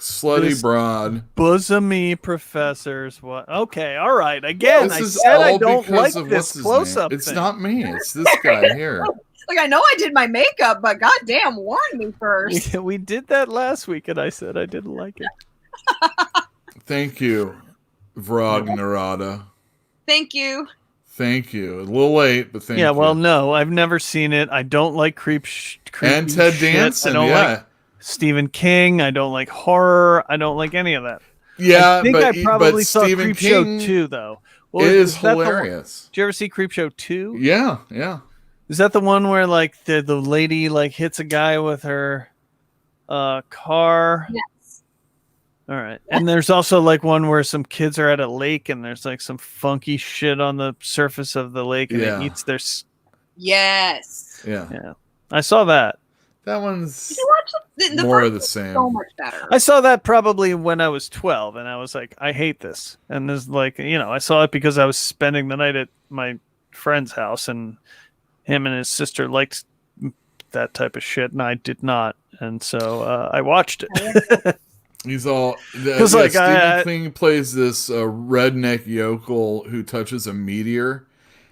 slutty This broad. Bosomy professors. What? Okay, all right. Again, This I is said I all don't because like of this what's his close-up name. It's thing. not me. It's this guy here. Like, I know I did my makeup, but goddamn, warn me first. We did that last week, and I said I didn't like it. Thank you, Vrog Narada. Thank you. Thank you. A little late, but thank you. Yeah, well, no, I've never seen it. I don't like creepy and Ted shit. Danson, I don't yeah. like Stephen King. I don't like horror. I don't like any of that. Yeah, I think but, I probably but saw Stephen Creepshow King 2, though. is that the one- hilarious. Did you ever see Creepshow 2? Yeah, yeah. Is that the one where like the lady like hits a guy with her car? Yes. All right. And there's also like one where some kids are at a lake and there's like some funky shit on the surface of the lake and Yeah. it eats their Yes. Yeah. yeah. I saw that. That one's Did you watch the more first of the one's same. so much better. I saw that probably when I was 12 and I was like, I hate this. And there's like, I saw it because I was spending the night at my friend's house and him and his sister liked that type of shit and I did not. And so I watched it. He's all Because like Stephen King plays this redneck yokel who touches a meteor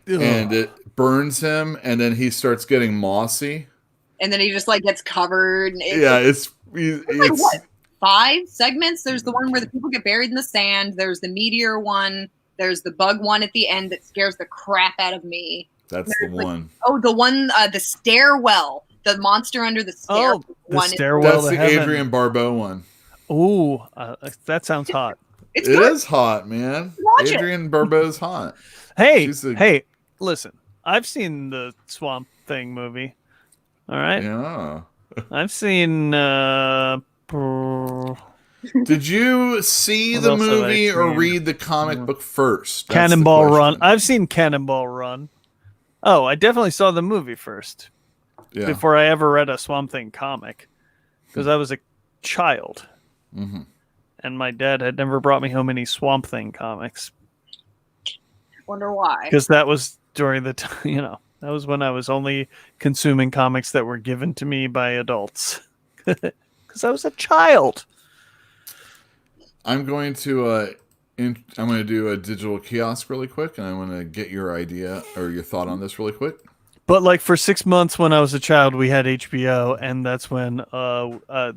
and it burns him, and then he starts getting mossy. And then he just like gets covered. It's like what? 5 segments? There's the one where the people get buried in the sand. There's the meteor one. There's the bug one at the end that scares the crap out of me. That's the one. Oh, the one, the stairwell. The monster under the stairwell. The stairwell That's to the heaven. Adrian Barbeau one. Ooh, that sounds hot. It's It good. is hot, man. Watch it. Adrian Barbeau's hot. Hey, She's a- hey, listen. I've seen the Swamp Thing movie. All right. Yeah. I've seen. Did you see What the else have I movie or seen? read the comic book first? That's the Cannonball Run. question. I've seen Cannonball Run. Oh, I definitely saw the movie first Yeah. before I ever read a Swamp Thing comic because I was a child Mhm. and my dad had never brought me home any Swamp Thing comics Wonder why. because that was during the time, that was when I was only consuming comics that were given to me by adults because I was a child. I'm going to do a digital kiosk really quick, and I want to get your idea or your thought on this really quick. But like for 6 months when I was a child, we had HBO, and that's when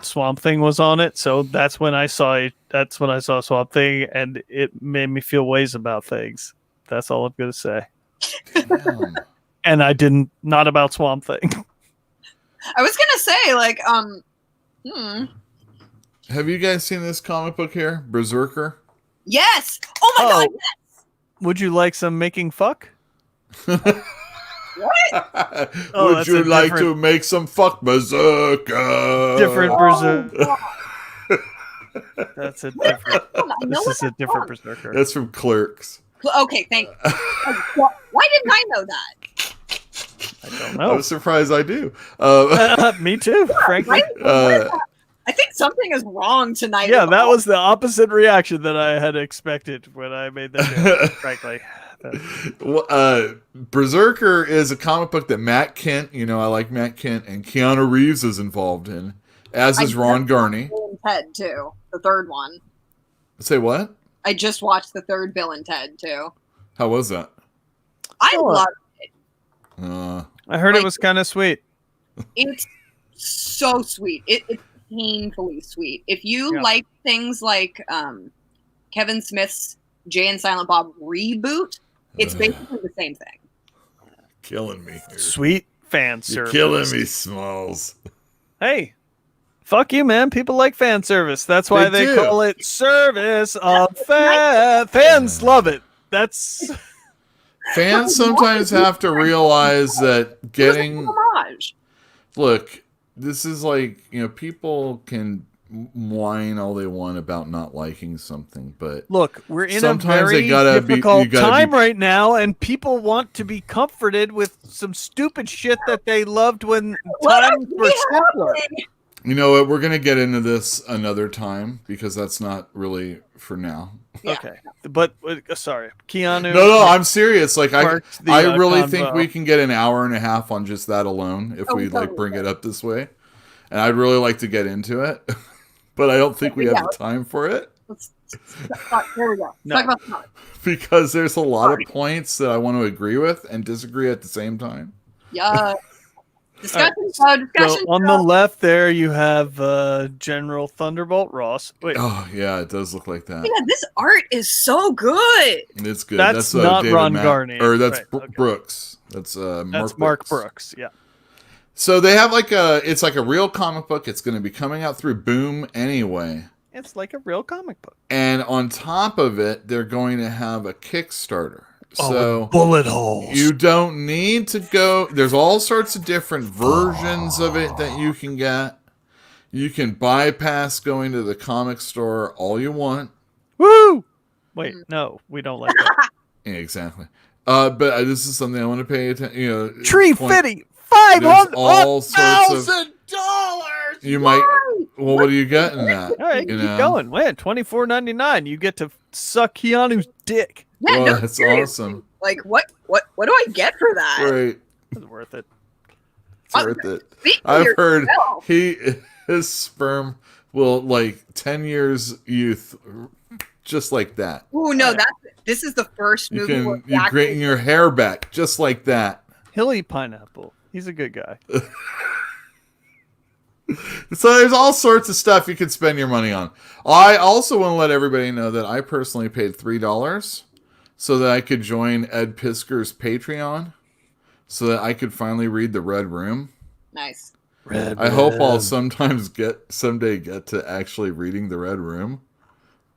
Swamp Thing was on it. So that's when I saw it. That's when I saw Swamp Thing, and it made me feel ways about things. That's all I'm gonna say. Damn. And I didn't, not about Swamp Thing. I was gonna say, like, Have you guys seen this comic book here, Berserker? yes. Oh my god. Would you like some making fuck? What? Oh, Would that's you a like different- to make some fuck Berserker? Different Berserker. Oh, That's a different. I know This what is a that's different from. Berserker. That's from Clerks. Okay, thank you. Why didn't I know that? I don't I know. was surprised I do. Me too, frankly. I think something is wrong tonight. Yeah, with that all- was the opposite reaction that I had expected when I made that joke, frankly. Berserker is a comic book that Matt Kent, I like Matt Kent, and Keanu Reeves is involved in, as is Ron Garney. Bill and Ted too. The third one. Say what? I just watched the third Bill and Ted too. How was that? I Oh. love I heard it Like- was kind of sweet. it's so sweet. It's painfully sweet. If you Yeah. like things like Kevin Smith's Jay and Silent Bob reboot, it's basically the same thing. Killing me. Sweet fan You're service. killing me, Smalls. Hey, fuck you, man. People like fan service. That's why They they do. call it service of fans love it. That's Fans sometimes have to realize that getting homage. look, this is like, people can whine all they want about not liking something, but Look, we're in a sometimes very they gotta be- difficult you gotta time be- right now, and people want to be comforted with some stupid shit that they loved when times were simpler. you know what? We're gonna get into this another time because that's not really for now. Yeah. Okay, but sorry, Keanu. No, I'm serious. Like Marks the, I really think convo. we can get an hour and a half on just that alone if we like bring it up this way, and I'd really like to get into it, but I don't think we have the time for it There we go. No. Talk about the because there's a lot of points that I want to agree with and disagree at the same time. Yeah. Discussion. So Discussion. on the left there, you have General Thunderbolt Ross. Wait, Oh yeah, it does look like that. Yeah, this art is so good. It's good. That's not David Ron Garney. or that's Right, okay. Brooks. That's that's Mark Brooks. Yeah. So they have it's like a real comic book. It's going to be coming out through Boom anyway. It's like a real comic book. And on top of it, they're going to have a Kickstarter. So bullet holes. you don't need to go. There's all sorts of different versions of it that you can get. You can bypass going to the comic store all you want. Woo! Wait, no, we don't like that. Yeah, exactly. But this is something I want to pay attention. Tree Fitty, all sorts of. $500. You might. Well, what do you get in that? All right, keep going. Win $24.99. You get to suck Keanu's dick. Yeah, Well, no, that's seriously. awesome. Like, what do I get for that? Right. It's worth it. It's worth it. Speak for I've heard yourself. his sperm will 10 years youth just like that. Oh no, this is the first You movie where can you straighten your hair back just like that. He'll eat pineapple. He's a good guy. So there's all sorts of stuff you could spend your money on. I also want to let everybody know that I personally paid $3 so that I could join Ed Pisker's Patreon so that I could finally read The Red Room. Nice. I hope I'll someday get to actually reading The Red Room.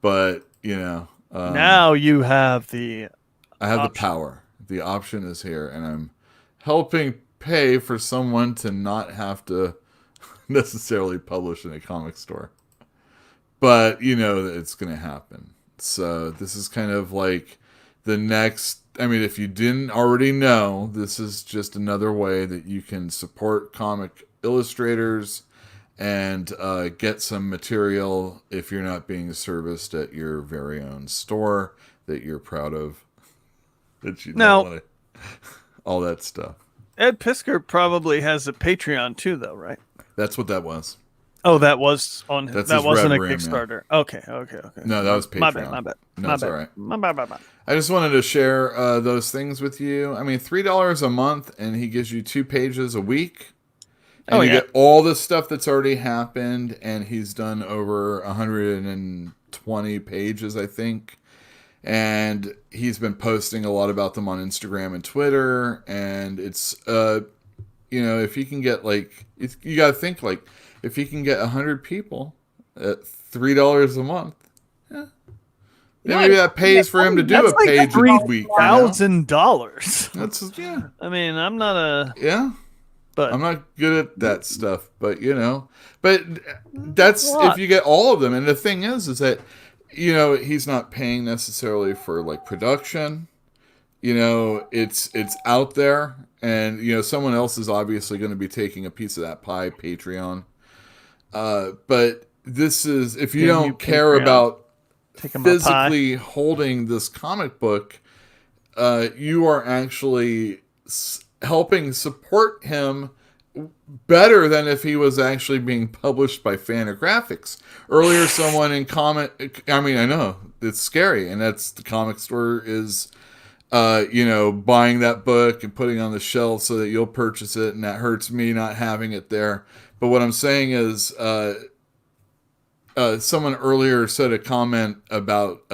But, Now you have the I have option. the power. The option is here, and I'm helping pay for someone to not have to necessarily publish in a comic store. But you know that it's going to happen. So this is kind of like the next... I mean, if you didn't already know, this is just another way that you can support comic illustrators and get some material if you're not being serviced at your very own store that you're proud of. That you Now- don't want to... all that stuff. Ed Pisker probably has a Patreon too, though, right? That's what that was. Oh, that was on. That's that his wasn't Red a Rim, yeah. Kickstarter. Okay. No, that was My Patreon. bad. No, My it's bad. all right. My bad. I just wanted to share those things with you. I mean, $3 a month, and he gives you 2 pages a week. And you get all the stuff that's already happened, and he's done over 120 pages, I think. And he's been posting a lot about them on Instagram and Twitter. And it's, if you can get you got to think if you can get 100 people at $3 a month, maybe that pays for him to do That's a page a week. $3,000. That's I mean, I'm not a. yeah. But I'm not good at that stuff, but but that's What? if you get all of them. And the thing is that he's not paying necessarily for production. It's out there, and someone else is obviously going to be taking a piece of that pie. Patreon, but this is if you don't care Patreon. about taking my pie. physically holding this comic book, you are actually helping support him better than if he was actually being published by Fantagraphics. Earlier, someone in comment, I mean, I know it's scary, and that's the comic store is, buying that book and putting it on the shelf so that you'll purchase it, and that hurts me not having it there. But what I'm saying is, someone earlier said a comment about,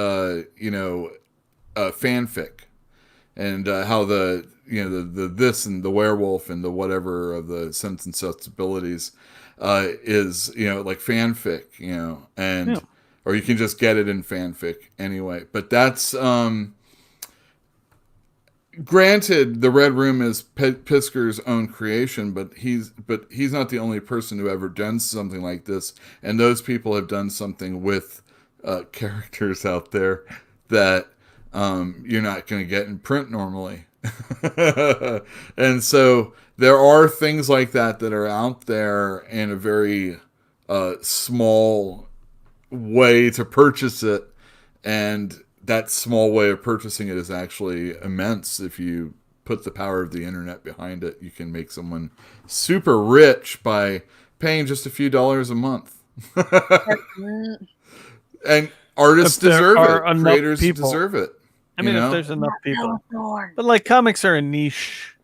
fanfic and how the this and the werewolf and the whatever of the Sense and Sensibilities is like fanfic, and or you can just get it in fanfic anyway. But that's granted, the Red Room is Pisker's own creation, but he's not the only person who ever done something like this. And those people have done something with characters out there that you're not going to get in print normally. And so there are things like that are out there in a very small way to purchase it, and that small way of purchasing it is actually immense. If you put the power of the internet behind it, you can make someone super rich by paying just a few dollars a month. And artists deserve it. Creators deserve it. I mean, if there's enough people. But like comics are a niche,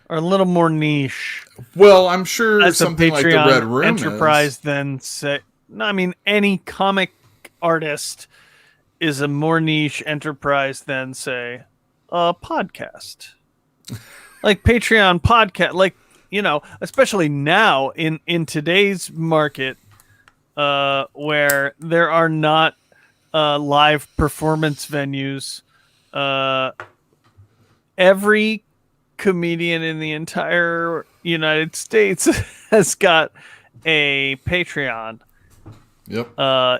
or a little more niche. Well, I'm sure as something a like the Red Room enterprise is. Then say, no, I mean, any comic artist is a more niche enterprise than, say, a podcast. Like Patreon podcast, like, you know, especially now in today's market, where there are not live performance venues. Every comedian in the entire United States has got a Patreon. Yep.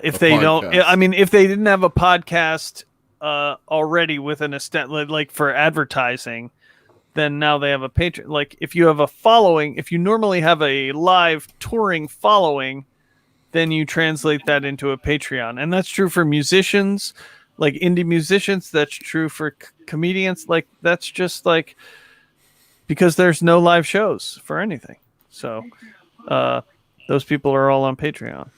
If they don't, I mean, if they didn't have a podcast already with an like for advertising, then now they have a Patreon. Like if you have a following, if you normally have a live touring following, then you translate that into a Patreon. And that's true for musicians, like indie musicians. That's true for comedians. Like that's just like, because there's no live shows for anything. So those people are all on Patreon.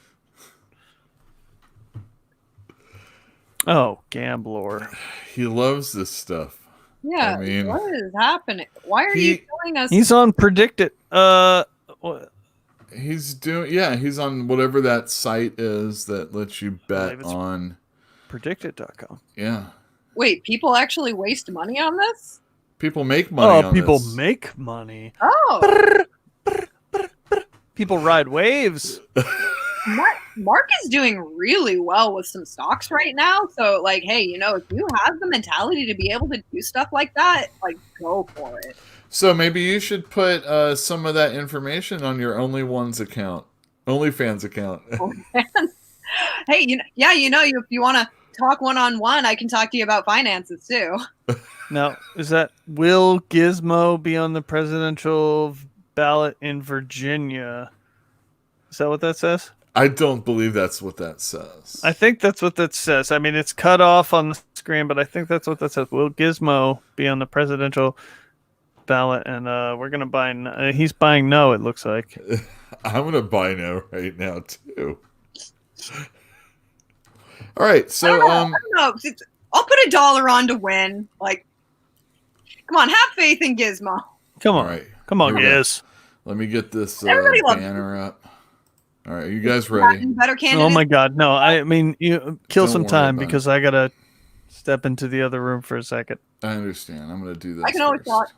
Oh, Gambler. He loves this stuff. Yeah, I mean, what is happening? Why are you telling us? He's on Predicted. He's doing, he's on whatever that site is that lets you bet on Predicted.com. Yeah. Wait, people actually waste money on this? People make money on people this. make money. Oh. People ride waves. Mark is doing really well with some stocks right now. So, like, hey, you know, if you have the mentality to be able to do stuff like that, like, go for it. So maybe you should put some of that information on your OnlyFans account. Hey, if you want to talk one-on-one, I can talk to you about finances too. Now, is that will Gizmo be on the presidential ballot in Virginia? Is that what that says? I don't believe that's what that says. I think that's what that says. I mean, it's cut off on the screen, but I think that's what that says. Will Gizmo be on the presidential ballot? And we're going to buy... he's buying no, it looks like. I'm going to buy no right now, too. All right, so... I don't know. I'll put $1 on to win. Like, come on, have faith in Gizmo. Come on. All right. Come on, Giz. Let me get this banner up. All right, are you guys ready? Better Oh my God, no! I mean, you kill some time about because I gotta step into the other room for a second. I understand. I'm gonna do this. I can always talk.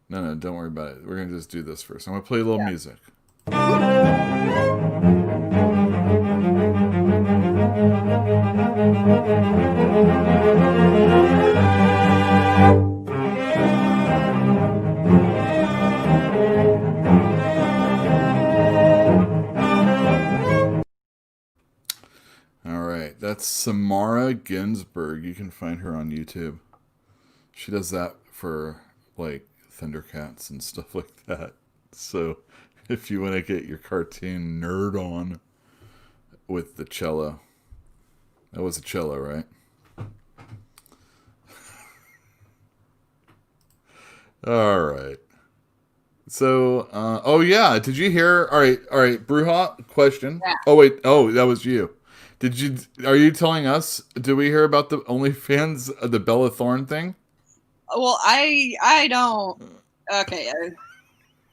No, don't worry about it. We're gonna just do this first. I'm gonna play a little music. That's Samara Ginsburg. You can find her on YouTube. She does that for like Thundercats and stuff like that. So if you want to get your cartoon nerd on with the cello. That was a cello, right? All right. So, did you hear? All right, Bruja, question. Yeah. Oh, wait. Oh, that was you. Are you telling us, did we hear about the OnlyFans, the Bella Thorne thing? Well, I don't. Okay.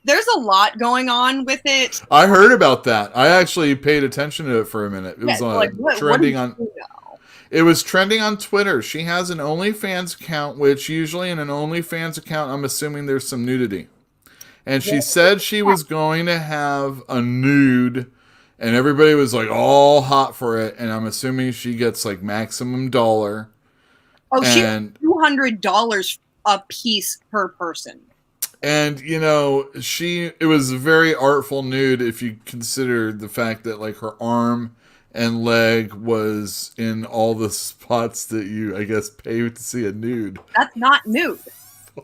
There's a lot going on with it. I heard about that. I actually paid attention to it for a minute. It was trending on. It was trending on Twitter. She has an OnlyFans account, which usually in an OnlyFans account, I'm assuming there's some nudity. And she said she was going to have a nude. And everybody was like all hot for it, and I'm assuming she gets like maximum $1. Oh, she got $200 a piece per person. And, you know, it was a very artful nude if you consider the fact that, like, her arm and leg was in all the spots that you, I guess, pay to see a nude. That's not nude.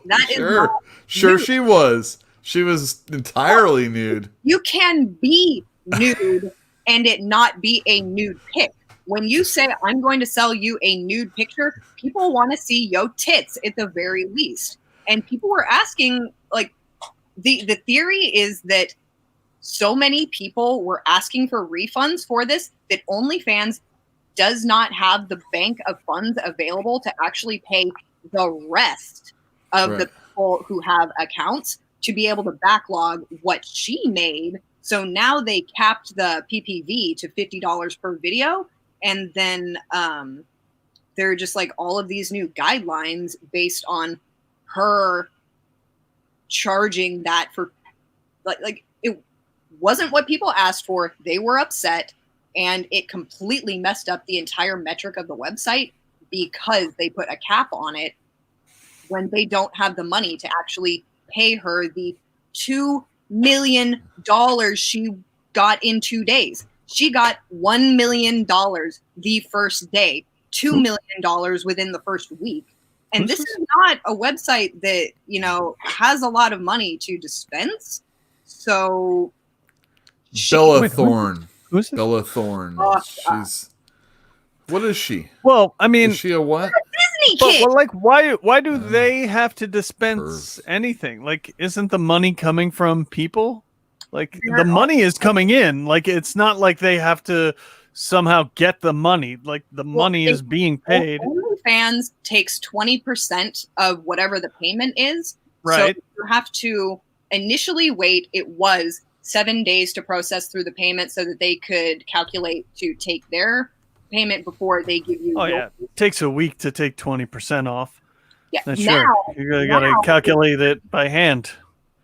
That is not Sure, nude. she was. She was entirely nude. You can be nude and it not be a nude pic. When you say, I'm going to sell you a nude picture, people want to see your tits at the very least. And people were asking, like, the theory is that so many people were asking for refunds for this that OnlyFans does not have the bank of funds available to actually pay the rest of the people who have accounts to be able to backlog what she made. So now they capped the PPV to $50 per video. And then there are just like all of these new guidelines based on her charging that for like it wasn't what people asked for. They were upset, and it completely messed up the entire metric of the website because they put a cap on it when they don't have the money to actually pay her the $2 million she got in 2 days. She got $1 million the first day, $2 million within the first week. And this is not a website that, you know, has a lot of money to dispense. So Bella Thorne. Who's this? Bella Thorne. She's... What is she? Well, I mean... Is she a what? Disney kid! But like, why do they have to dispense anything? Like, isn't the money coming from people? Like, the money is coming in. Like, it's not like they have to somehow get the money. Like, the money is being paid. OnlyFans takes 20% of whatever the payment is. Right. So you have to initially wait. It was 7 days to process through the payment so that they could calculate to take their payment before they give you. Oh, yeah. It takes a week to take 20% off. Yeah. That's now, sure. You really got to calculate it by hand.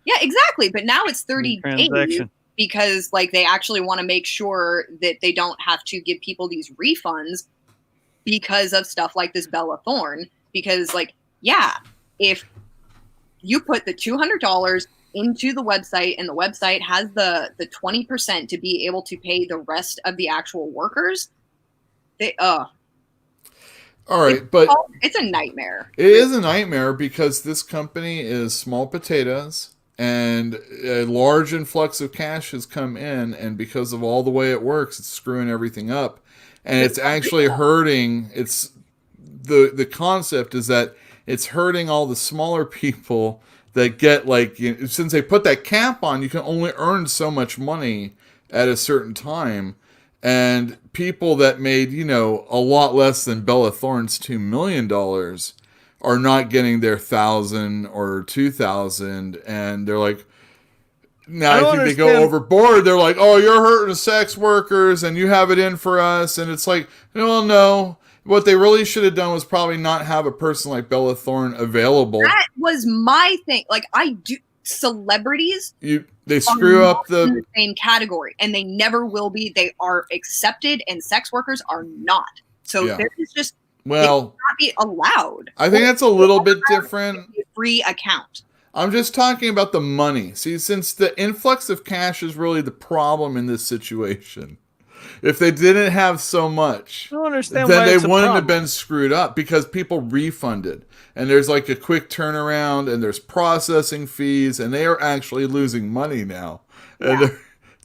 Yeah, exactly. But now it's 30 days Transaction. because like they actually want to make sure that they don't have to give people these refunds because of stuff like this Bella Thorne. Because like, yeah, if you put the $200 into the website and the website has the 20% to be able to pay the rest of the actual workers, they all right, but it's a nightmare. It is a nightmare because this company is small potatoes and a large influx of cash has come in, and because of all the way it works, it's screwing everything up, and it's actually hurting. It's the concept is that it's hurting all the smaller people that get, like, since they put that cap on, you can only earn so much money at a certain time. And people that made, you know, a lot less than Bella Thorne's $2 million are not getting their 1,000 or 2,000. And they're like, now I think they go overboard. They're like, oh, you're hurting sex workers and you have it in for us. And it's like, well, no. What they really should have done was probably not have a person like Bella Thorne available. That was my thing. Like, I do. Celebrities they screw up in the same category, and they never will be. They are accepted, and sex workers are not. So there is just not be allowed. I think that's a little bit different. A free account. I'm just talking about the money. See, since the influx of cash is really the problem in this situation. If they didn't have so much, I don't understand then why they it's a wouldn't problem. have been screwed up because people refunded. And there's like a quick turnaround and there's processing fees and they are actually losing money now. Yeah.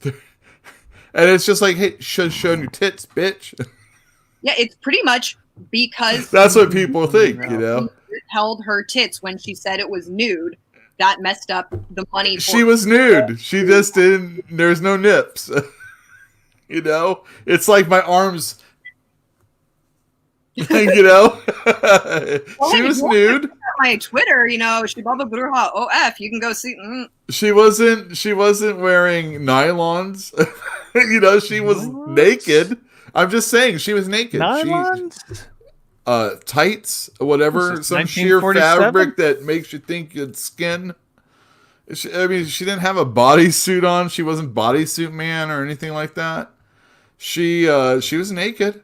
And it's just like, hey, should have shown your tits, bitch. Yeah, it's pretty much because that's what people think, you know. Held her tits when she said it was nude. That messed up the money. She was nude. She just didn't. There's no nips. You know, it's like my arms. You know, well, she was nude. My Twitter, you know, she blah blah blah. OF, you can go see. She wasn't wearing nylons. You know, she was naked. I'm just saying, she was naked. Nylons? Tights, whatever, some sheer fabric that makes you think it's skin. I mean, she didn't have a bodysuit on. She wasn't bodysuit man or anything like that. She was naked.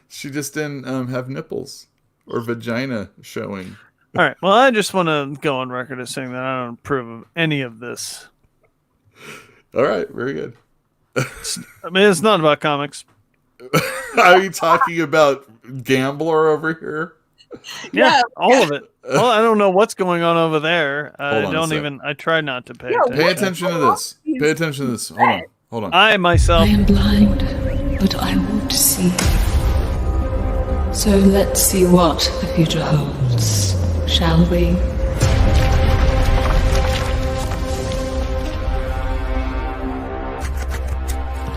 She just didn't have nipples or vagina showing. All right. Well, I just want to go on record as saying that I don't approve of any of this. All right, very good. I mean, it's not about comics. Are you talking about Gambler over here? Yeah, Yeah. all of it. Well, I don't know what's going on over there. I Hold on a don't sec. even. I try not to pay Yeah, attention. Pay attention to this. Pay attention to this. Hold on. I myself. I am blind, but I want to see. So let's see what the future holds, shall we?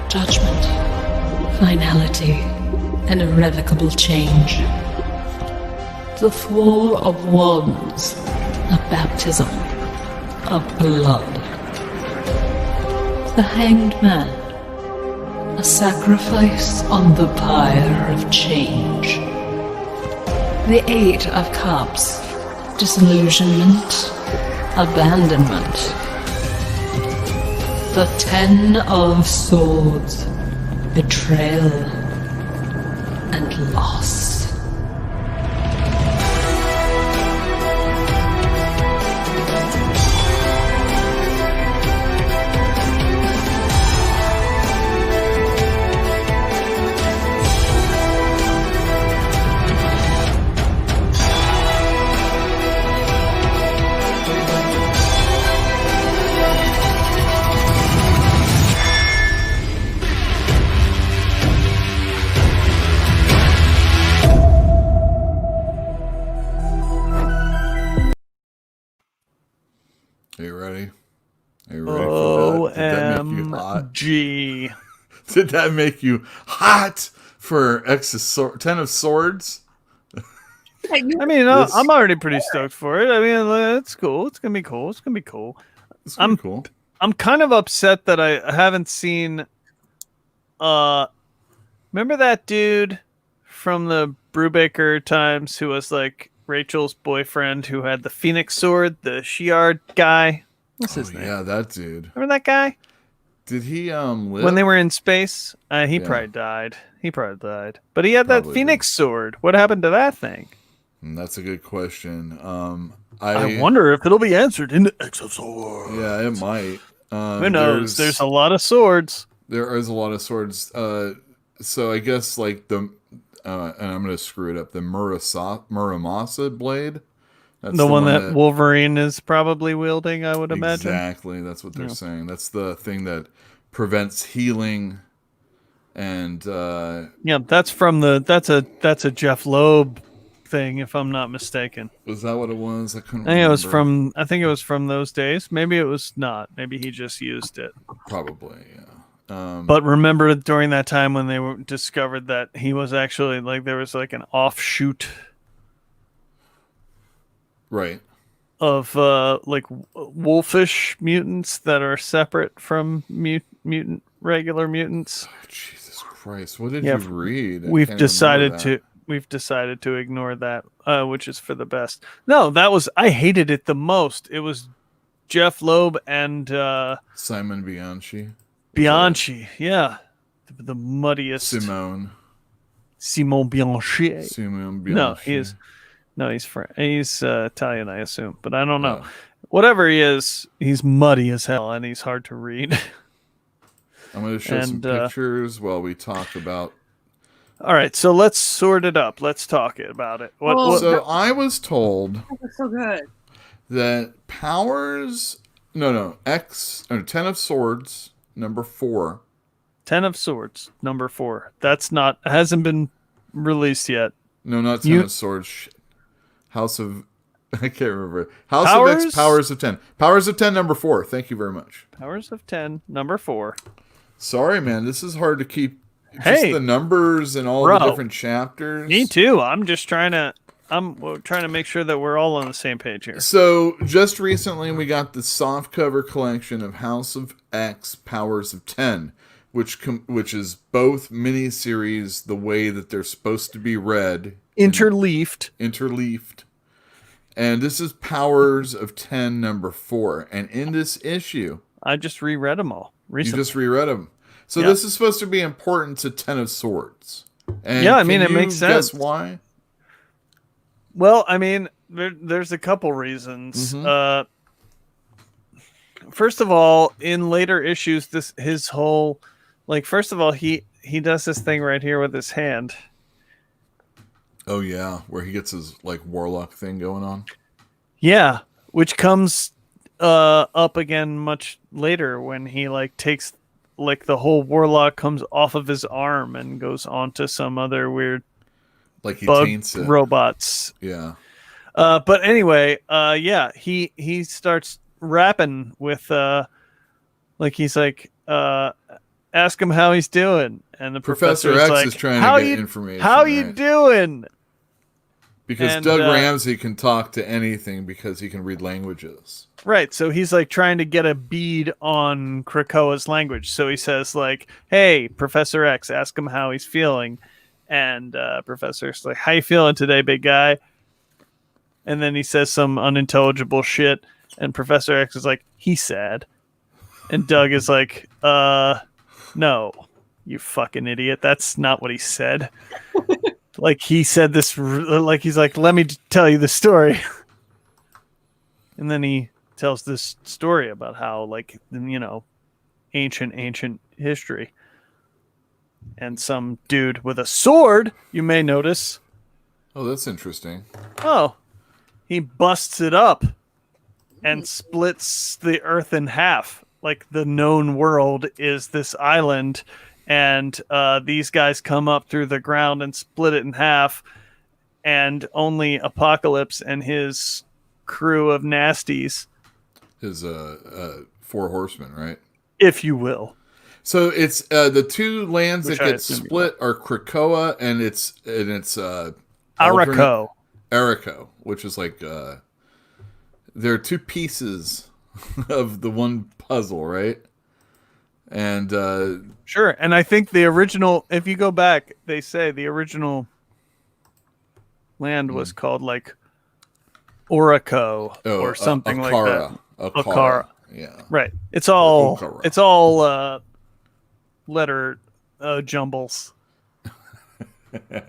Judgment, finality, and irrevocable change. The fall of wands, a baptism of blood. The hanged man, a sacrifice on the pyre of change. The Eight of Cups, disillusionment, abandonment. The Ten of Swords, betrayal and loss. Are you ready? Are you ready for that? Did that make you hot? OMG. Did that make you hot for Ten of Swords? I mean, I'm already pretty stoked for it. I mean, it's cool. It's gonna be cool. It's gonna be cool. It's gonna be cool. I'm kind of upset that I haven't seen. Remember that dude from the Brubaker times who was like Rachel's boyfriend, who had the Phoenix sword, the Shi'ar guy? What's his name? Yeah, that dude. Remember that guy? Did he live? When they were in space? He Yeah. probably died. But he had that Probably Phoenix sword. What happened to that thing? That's a good question. I wonder if it'll be answered in the X of Swords. Yeah, it might. Who knows? There's a lot of swords. There is a lot of swords. So I guess like and I'm gonna screw it up. The Muramasa blade. That's The one that Wolverine is probably wielding, I would imagine. Exactly. That's what they're saying. That's the thing that prevents healing. And yeah, that's a Jeff Loeb thing, if I'm not mistaken. was that what it was? I couldn't. I think remember. it was from those days. Maybe it was not. Maybe he just used it. Probably, yeah. But remember during that time when they discovered that he was actually like there was like an offshoot Right. of like wolfish mutants that are separate from regular mutants. Oh, Jesus Christ! What did you read? We've decided to ignore that, which is for the best. No, I hated it the most. It was Jeff Loeb and Simon Bianchi. Yeah, the muddiest. Simon Bianchi. Simon Bianchi. He's Italian, I assume, but I don't know. Oh. Whatever he is, he's muddy as hell and he's hard to read. I'm going to show some pictures while we talk about. All right, so let's sort it up. Let's talk about it. So I was told That's so good. that Ten of Swords, number 4. 10 of Swords, number 4. Hasn't been released yet. No, not Ten of Swords. House of... I can't remember. House of X, Powers of 10. Powers of 10, number 4. Thank you very much. Powers of 10, number 4. Sorry, man. This is hard to keep... Just the numbers and all the different chapters. Me too. I'm trying to make sure that we're all on the same page here. So, just recently we got the softcover collection of House of X, Powers of 10, which is both miniseries the way that they're supposed to be read. Interleafed. And this is Powers of 10, number 4. And in this issue... I just reread them all recently. You just reread them. So this is supposed to be important to Ten of Swords. And yeah, I mean, it makes sense. Guess why? Well, I mean, there's a couple reasons. First of all, in later issues, his whole, like, first of all, he does this thing right here with his hand. Oh yeah, where he gets his like warlock thing going on. Yeah, which comes up again much later when he like takes like the whole warlock comes off of his arm and goes onto some other weird Like he bug taints it. robots. Yeah. But anyway, yeah, he starts rapping with like he's like ask him how he's doing, and the Professor professor's X like, is trying to get information. How you right? doing? Because And, Doug Ramsey can talk to anything because he can read languages. Right, so he's like trying to get a bead on Krakoa's language. So he says like, "Hey, Professor X, ask him how he's feeling." And Professor's like, "How you feeling today, big guy?" And then he says some unintelligible shit, and Professor X is like, "He's sad." And Doug is like, no, you fucking idiot. That's not what he said." Like he said this, like he's like, "Let me tell you the story." And then he tells this story about how, like, you know, ancient history. And some dude with a sword, you may notice. Oh, that's interesting. Oh, he busts it up and splits the earth in half. Like the known world is this island, and these guys come up through the ground and split it in half, and only Apocalypse and his crew of nasties, His 4 horsemen, right? if you will. So it's the two lands Which that I get assume you split are Krakoa and it's Araco. Araco, which is like there are 2 pieces of the one puzzle, right? And Sure, and I think the original, if you go back, they say the original land was called like Oraco or something like that. Akara. Yeah. Right. It's all Okara. Letter jumbles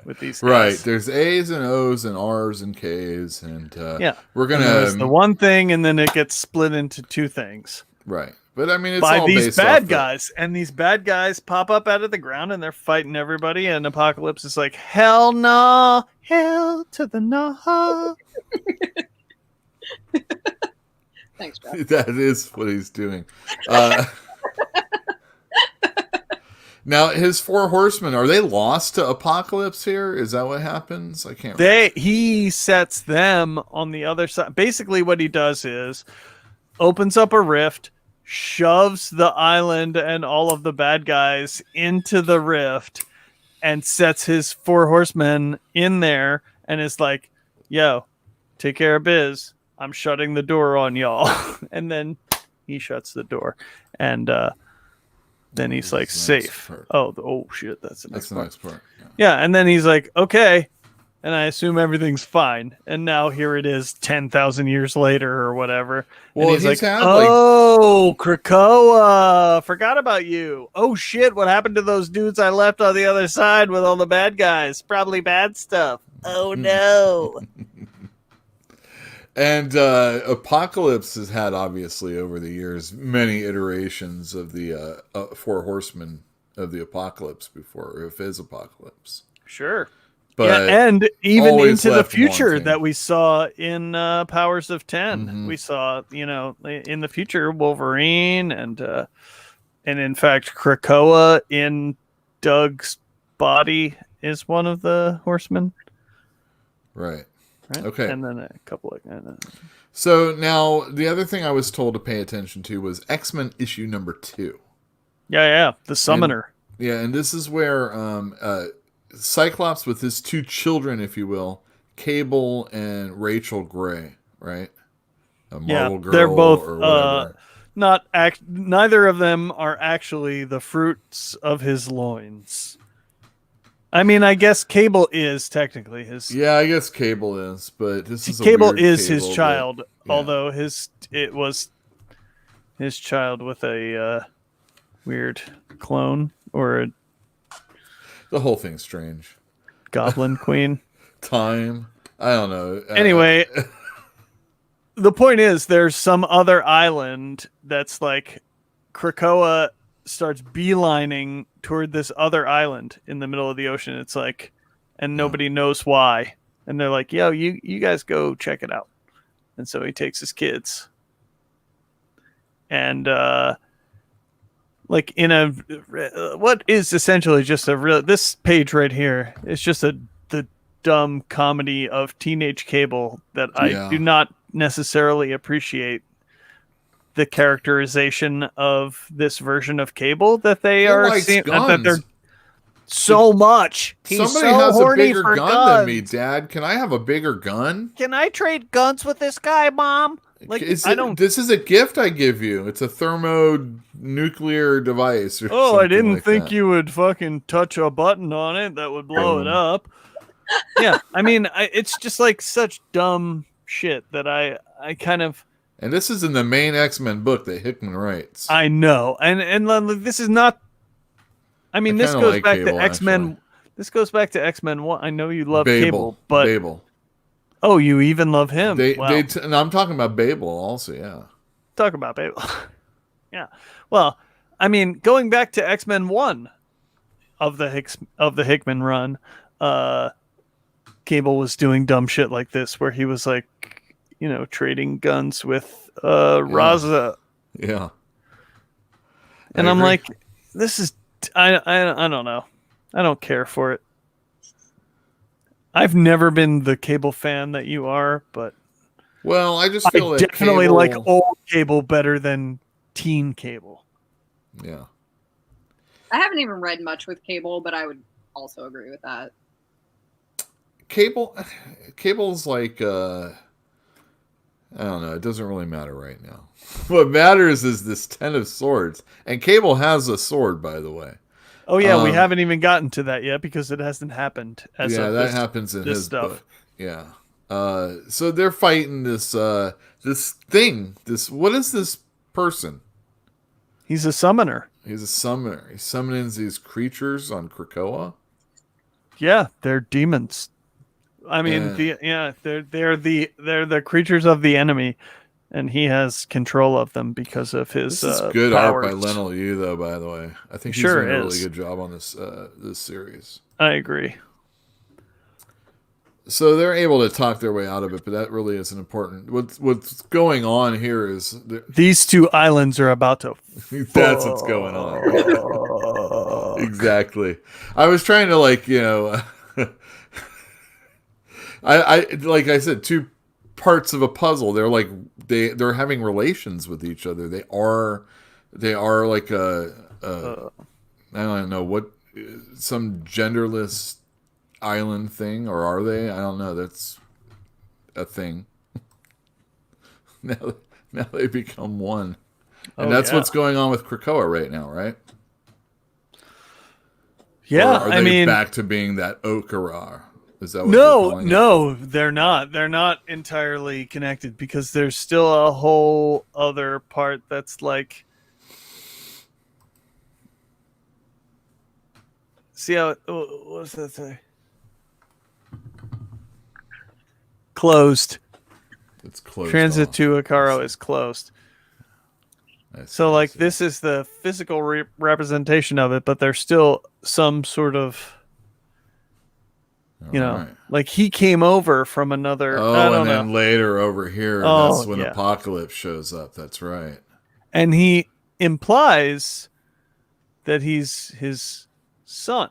with these guys. Right. There's A's and O's and R's and K's and Yeah. we're And there's gonna the one thing, and then it gets split into 2 things. right. But I mean, it's By all these based bad off guys, and these bad guys pop up out of the ground and they're fighting everybody, and Apocalypse is like, "Hell no, hell to the no." Thanks, Jeff. That is what he's doing. Now, his 4 horsemen, are they lost to Apocalypse here? Is that what happens? I can't remember. He sets them on the other side. Basically, what he does is opens up a rift, shoves the island and all of the bad guys into the rift, and sets his 4 horsemen in there, and is like, "Yo, take care of biz. I'm shutting the door on y'all." And then he shuts the door, and then he's like, "Safe." Oh shit, that's the next part. Yeah, and then he's like, "Okay," and I assume everything's fine. And now here it is, 10,000 years later or whatever. Well, and he's like, had, "Oh, Krakoa, forgot about you. Oh shit, what happened to those dudes I left on the other side with all the bad guys? Probably bad stuff. Oh no." And Apocalypse has had, obviously, over the years, many iterations of the 4 horsemen of the Apocalypse before, of his Apocalypse. Sure. But yeah, and even always into the left future wanting. that we saw in Powers of 10. Mhm. We saw, you know, in the future, Wolverine and in fact, Krakoa in Doug's body is one of the horsemen. Right. Right? Okay. And then a couple of... So now, the other thing I was told to pay attention to was X-Men issue number 2. Yeah, the Summoner. And this is where Cyclops with his 2 children, if you will, Cable and Rachel Gray, right? A Marvel girl, they're both or whatever. Neither of them are actually the fruits of his loins. I mean, I guess Cable is technically his. Yeah, I guess Cable is, but this is Cable a weird is Cable, his child, but, yeah. although it was his child with a weird clone or a the whole thing's strange. goblin queen. Time. I don't know. Anyway, the point is, there's some other island that's like Krakoa starts beelining toward this other island in the middle of the ocean. It's like, and nobody knows why. And they're like, yo, you guys go check it out. And so he takes his kids. And like in a what is essentially just a real, this page right here is just the dumb comedy of teenage Cable that I do not necessarily appreciate the characterization of this version of Cable that they are seeing, that they're so much. He's Somebody so has a horny bigger for gun guns. than me, Dad. Can I have a bigger gun? Can I trade guns with this guy, Mom? Like, I don't. This is a gift I give you. It's a thermonuclear device. Oh, I didn't like think that. you would fucking touch a button on it that would blow it up. Yeah, I mean, it's just like such dumb shit that I kind of. And this is in the main X-Men book that Hickman writes. I know, and this is not. I mean, this goes like back Cable, to X-Men. actually. This goes back to X-Men 1. I know you love Babel, Cable, but Babel. Oh, you even love him. Wow. And I'm talking about Babel also. Yeah. Talk about Babel. Yeah. Well, I mean, going back to X-Men 1 of the Hickman run, Cable was doing dumb shit like this, where he was like, trading guns with Raza. Yeah. And I'm like, this is I don't know. I don't care for it. I've never been the Cable fan that you are, but well, I just feel I that definitely Cable, like old Cable better than teen Cable. Yeah. I haven't even read much with Cable, but I would also agree with that. Cable's like I don't know, it doesn't really matter right now. What matters is this 10 of Swords. And Cable has a sword, by the way. Oh yeah, we haven't even gotten to that yet because it hasn't happened. That happens in his stuff. book. Yeah. So they're fighting this thing. What is this person? He's a summoner. He's a summoner. He summons these creatures on Krakoa. Yeah, they're demons. I mean, they're the creatures of the enemy, and he has control of them because of his. This is good powers. art by Lennell Yu, though. By the way, I think he's Sure doing a is. really good job on this series. I agree. So they're able to talk their way out of it, but that really isn't important. What's going on here is these two islands are about to. That's what's going on. Exactly. I was trying to I like I said, two parts of a puzzle. They're like they're having relations with each other. They are like I don't know what, some genderless island thing, or are they? I don't know. That's a thing. Now they become one. And that's what's going on with Krakoa right now, right? Yeah, or are I they mean, back to being that Okara? Is that what no, they're not. They're not entirely connected because there's still a whole other part that's like. See how? What's that say? Closed. It's closed. Transit off. to Akaro is closed. So, like, this is the physical representation of it, but there's still some sort of, Right. like he came over from another. Oh, I don't and then know. later over here, Oh, that's when yeah. Apocalypse shows up. That's right. And he implies that he's his son.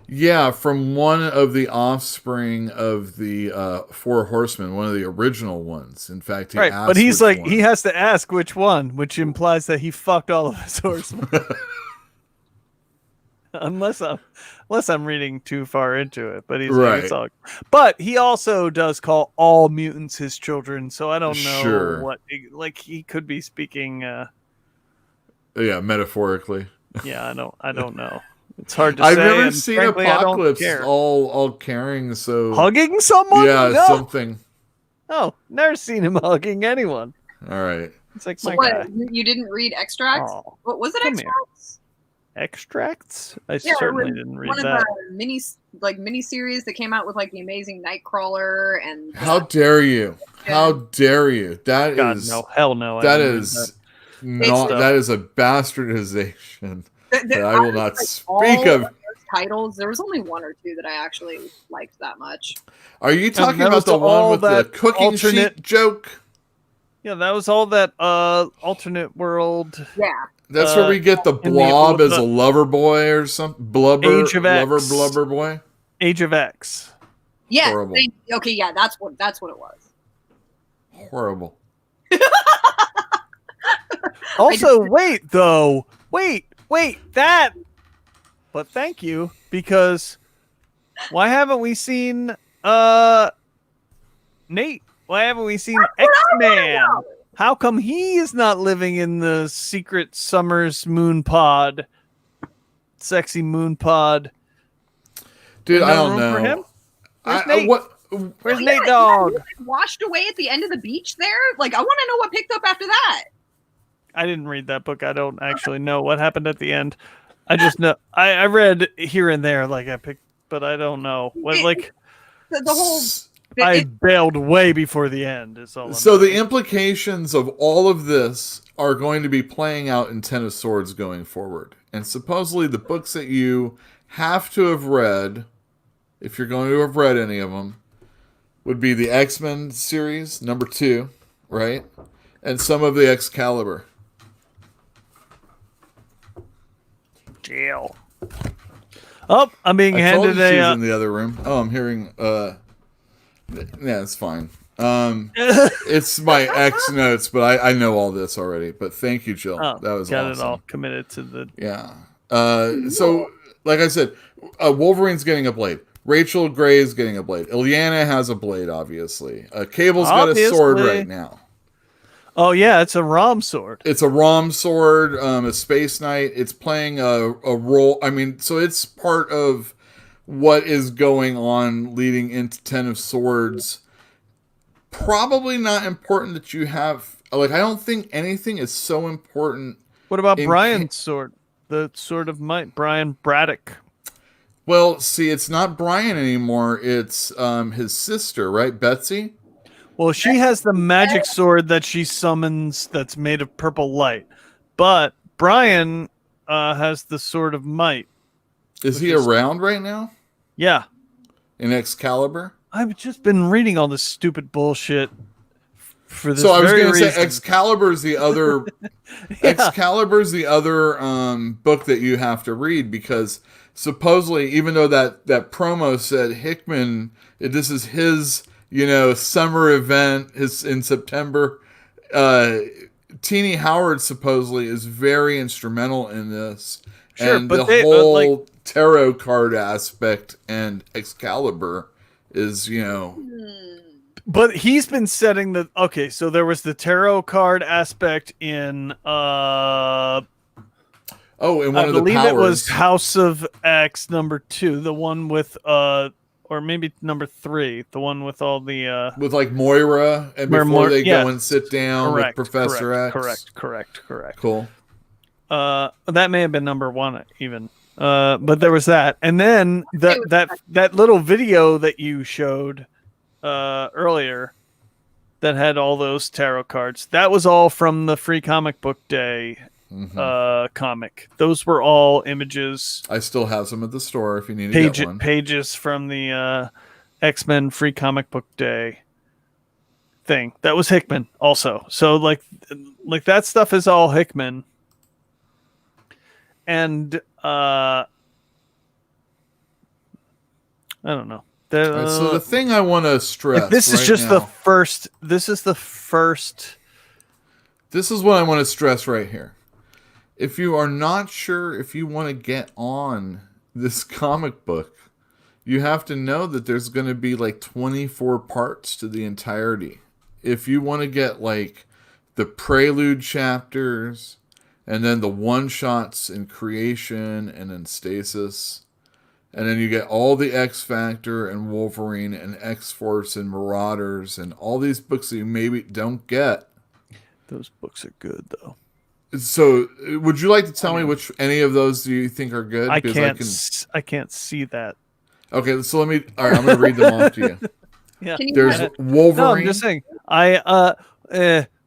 Yeah, from one of the offspring of the Four Horsemen, one of the original ones. In fact, he Right, asked but he's which like, one. he has to ask which one, which implies that he fucked all of his horsemen. unless I'm reading too far into it, but he's like, it's all. But he also does call all mutants his children, so I don't know Sure. what. Like he could be speaking. Yeah, metaphorically. Yeah, I don't know. It's hard to I've say. never and seen frankly, I don't Apocalypse care. all carrying so Hugging someone? Yeah, No. something. No, never seen him hugging anyone. All right. It's like So my what? guy. You didn't read extracts? Oh, What was it? come here. Extracts? extracts. I Yeah, it certainly was didn't read one of that. the mini series that came out with like the Amazing Nightcrawler and How dare you? How dare you? That God, is no, hell no. I that didn't read is that. not Stuff. that is a bastardization that I will not speak all of. those titles. There was only one or two that I actually liked that much. Are you talking that about was the one all with the that cooking alternate- sheet joke? Yeah, that was all that alternate world. Yeah, That's where we get the in the- blob as a lover boy or something. Blubber, Age of lover, X. blubber boy. Age of X. yeah. Horrible. Okay, yeah, that's what it was. Horrible. Also, wait, though. Wait, that. But thank you, because why haven't we seen Nate? Why haven't we seen X-Man? How come he is not living in the secret Summers moon pod? Sexy moon pod. Dude, I No don't room for know. him? Where's Nate? What? Where's Oh, Nate yeah, Dogg? he, like, washed away at the end of the beach there. Like, I want to know what picked up after that. I didn't read that book. I don't actually know what happened at the end. I just know I read here and there, like I picked, but I don't know what. Like The whole. I bailed way before the end. Is all. So the implications of all of this are going to be playing out in Ten of Swords going forward, and supposedly the books that you have to have read, if you're going to have read any of them, would be the X-Men series #2, right, and some of the Excalibur. Jail. Oh, I'm being I told you handed she was a. in the other room. Oh, I'm hearing. Yeah, it's fine. It's my X notes, but I know all this already. But thank you, Jill. Oh, That was got awesome. it all committed to the. Yeah. So, like I said, Wolverine's getting a blade. Rachel Gray's getting a blade. Ilyana has a blade, obviously. Cable's got a sword Obviously. right now. Oh yeah, it's a Rom sword. It's a Rom sword, a Space Knight. It's playing a role. I mean, so it's part of what is going on leading into Ten of Swords. Probably not important that you have. Like, I don't think anything is so important. What about Brian's sword? The sword of might. Brian Braddock. Well, see, it's not Brian anymore. It's his sister, right, Betsy? Well, she has the magic sword that she summons that's made of purple light. But Brian has the sword of might. Is he around right now? Yeah. In Excalibur? I've just been reading all this stupid bullshit for this So I was very going to say reason. Excalibur's the other Excalibur's the other book that you have to read, because supposedly, even though that promo said Hickman, this is his, summer event in September, Teenie Howard supposedly is very instrumental in this. Sure, and but the whole tarot card aspect and Excalibur is, But he's been setting the so there was the tarot card aspect in in one I of the believe powers. it was House of X #2, the one with or maybe #3, the one with all the with like Moira, and before they go and sit down with Professor X. Correct. Cool. That may have been #1 even. But there was that. And then that little video that you showed earlier that had all those tarot cards. That was all from the Free Comic Book Day comic. Those were all images. I still have some at the store if you need to get one. Pages from the X-Men Free Comic Book Day thing. That was Hickman also. So like that stuff is all Hickman. And I don't know. Right, so the thing I want to stress, this is right just now, the first. This is the first. This is what I want to stress right here. If you are not sure if you want to get on this comic book, you have to know that there's going to be like 24 parts to the entirety. If you want to get like the prelude chapters, and then the one-shots in Creation and in Stasis, and then you get all the X Factor and Wolverine and X-Force and Marauders and all these books that you maybe don't get. Those books are good though. So, would you like to tell me which any of those do you think are good? I Because can't see that. Okay, so let me. All right, I'm going to read them off to you. Yeah. Can you There's have- Wolverine. No, I'm just saying.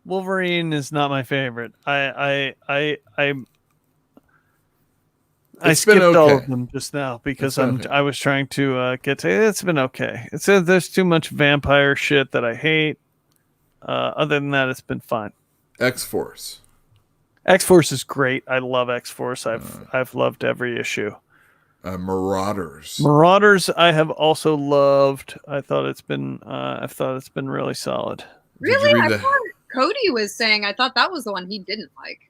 Wolverine is not my favorite. I It's been skipped all okay. of them just now because It's okay. I was trying to get to. It's been okay. It says there's too much vampire shit that I hate. Other than that, it's been fine. X-Force. X-Force is great. I love X-Force. I've loved every issue. Marauders. Marauders, I have also loved. I've thought it's been really solid. Really? read I the- thought Cody was saying I thought that was the one he didn't like.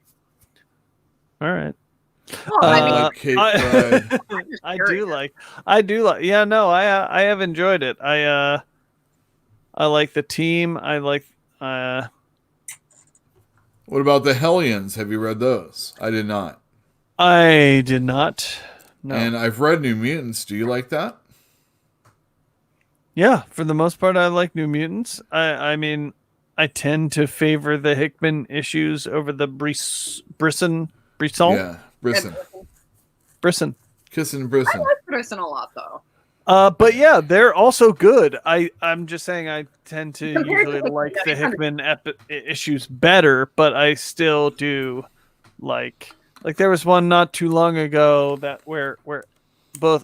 All right. Well, I mean, like Cape Pride. just I curious. do like. Yeah, no, I have enjoyed it. I like the team. I like. What about the Hellions? Have you read those? I did not. I did not. No. And I've read New Mutants. Do you like that? Yeah, for the most part, I like New Mutants. I mean, I tend to favor the Hickman issues over the Brisson. Yeah, Brisson. Brisson. Kissing I Brisson. like Brisson a lot though. But yeah, they're also good. I'm just saying I tend to Compared to usually the like the Hickman. Hickman issues better, but I still do like there was one not too long ago that where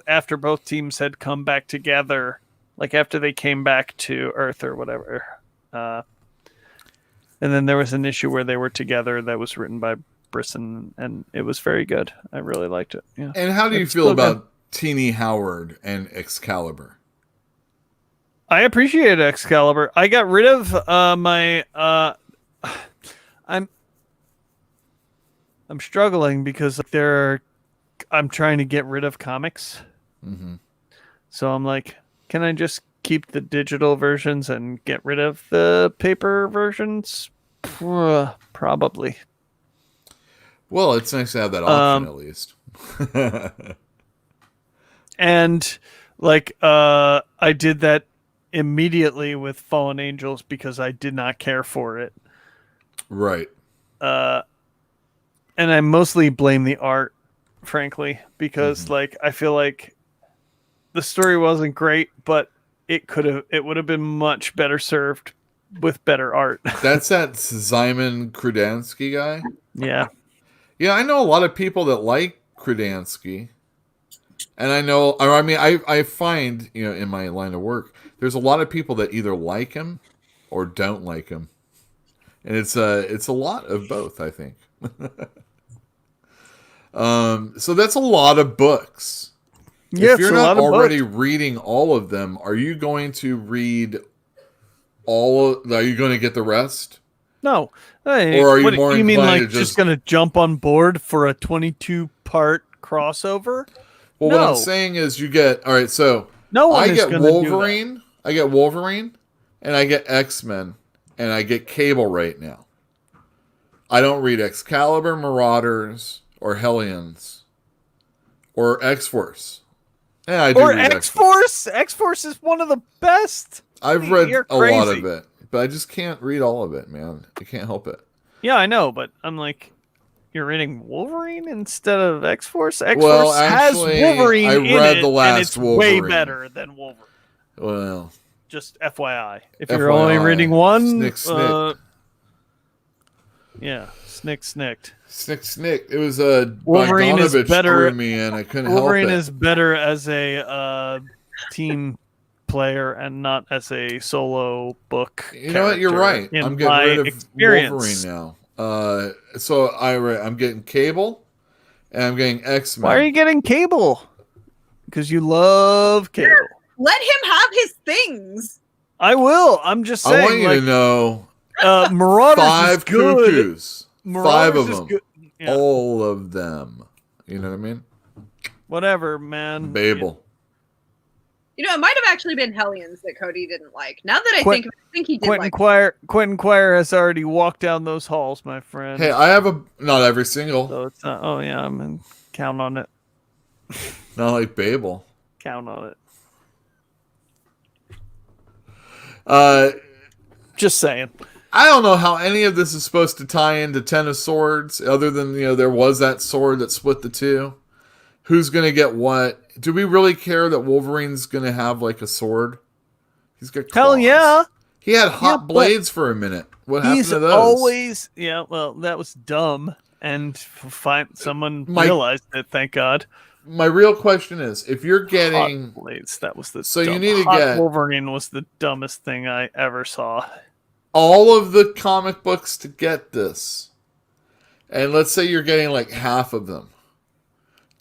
after both teams had come back together, like after they came back to Earth or whatever. And then there was an issue where they were together that was written by Brisson, and it was very good. I really liked it. Yeah. And how do you It's feel still about Teeny Howard and Excalibur? I appreciate Excalibur. I got rid of my I'm struggling because I'm trying to get rid of comics. Mm-hmm. So I'm like, can I just keep the digital versions and get rid of the paper versions? Probably. Well, it's nice to have that option at least. And like I did that immediately with Fallen Angels because I did not care for it. Right. And I mostly blame the art, frankly, because like I feel like the story wasn't great, but it would have been much better served with better art. That's that Simon Krudansky guy. Yeah. Yeah, I know a lot of people that like Krudansky. And I find, in my line of work, there's a lot of people that either like him or don't like him. And it's a lot of both, I think. So that's a lot of books. Yeah, if you're it's a not lot of already books. reading all of them, are you going to read are you going to get the rest? No. Hey, Or are you more you mean inclined like to just gonna jump on board for a 22-part crossover? Well, No. what I'm saying is you get all right. So No one I is get gonna do Wolverine. I get Wolverine, and I get X-Men, and I get Cable right now. I don't read Excalibur, Marauders, or Hellions, or X-Force. Yeah, I do Or read X-Force. X-Force is one of the best. I've read You're a lot crazy. of it, but I just can't read all of it, man. I can't help it. Yeah, I know, but I'm like, you're reading Wolverine instead of X-Force? Well, X-Force actually, has Wolverine I in read it, the last and it's way Wolverine. better than Wolverine. Well, Just FYI. If you're only FYI. reading one, Snick, snick. yeah, snicked. Snick. It was a Wolverine is Bogdanovich better- drew me in. I couldn't Wolverine help it. is better as a team player and not as a solo book. You know what? You're character, right. in I'm getting my rid of experience. Wolverine now. So I'm getting Cable, and I'm getting X-Men. Why are you getting Cable? Because you love Cable. Let him have his things. I will. I'm just saying. I want you like, to know Marauders is 5 good. cuckoos. 5 Marauders of is them. good. Yeah. All of them. You know what I mean? Whatever, man. Babel. You know, it might have actually been Hellions that Cody didn't like. Now that I Quint- think of it, I think he did Quentin like. Quire has already walked down those halls, my friend. Hey, I have not every single. So it's not. Oh yeah, I'm in, count on it. Not like Babel. Count on it. Uh, Just saying. I don't know how any of this is supposed to tie into Ten of Swords, other than, there was that sword that split the two. Who's going to get what? Do we really care that Wolverine's going to have, like, a sword? He's got claws. Hell yeah. He had hot blades for a minute. What happened to those? Always, well, that was dumb. And someone realized it, thank God. My real question is, if you're getting... Hot blades, that was the So dumb. you need to Hot get... Wolverine was the dumbest thing I ever saw. All of the comic books to get this. And let's say you're getting like half of them.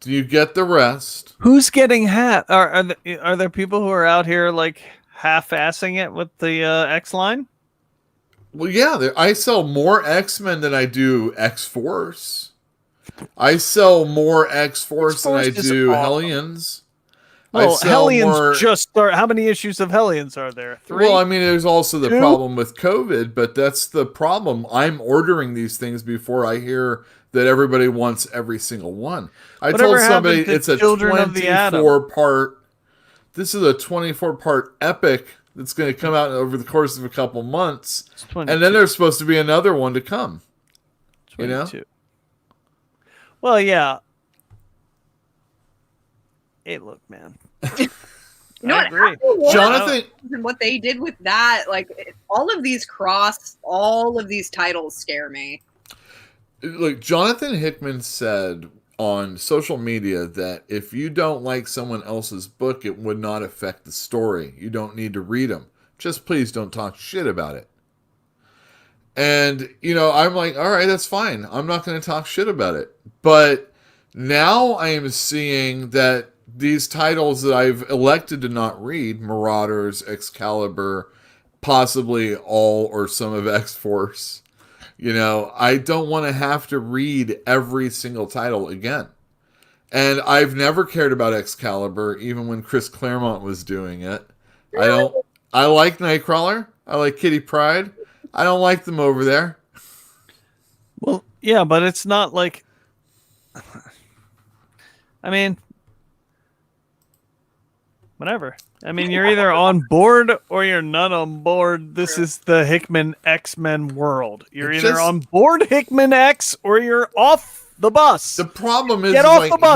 Do you get the rest? Who's getting half? Are there people who are out here like half-assing it with the X line? Well, yeah, I sell more X-Men than I do X-Force. I sell more X-Force than I do Hellions. Well, Hellions just start. How many issues of Hellions are there? 3? Well, I mean, there's also the problem with COVID, but that's the problem. I'm ordering these things before I hear that everybody wants every single one. I told somebody it's a 24-part. This is a 24-part epic that's going to come out over the course of a couple months, and then there's supposed to be another one to come. 22. Well, yeah. Hey, look, man. I agree. Jonathan, what they did with that, like all of these titles scare me. Look, Jonathan Hickman said on social media that if you don't like someone else's book, it would not affect the story. You don't need to read them. Just please don't talk shit about it. And, I'm like, all right, that's fine. I'm not going to talk shit about it. But now I am seeing that these titles that I've elected to not read, Marauders, Excalibur, possibly all or some of X-Force, I don't want to have to read every single title again. And I've never cared about Excalibur, even when Chris Claremont was doing it. I like Nightcrawler. I like Kitty Pryde. I don't like them over there. Well, yeah, but it's not like... I mean... Whatever. I mean, you're either on board or you're not on board. This is the Hickman X-Men world. You're either on board Hickman X or you're off the bus. The problem is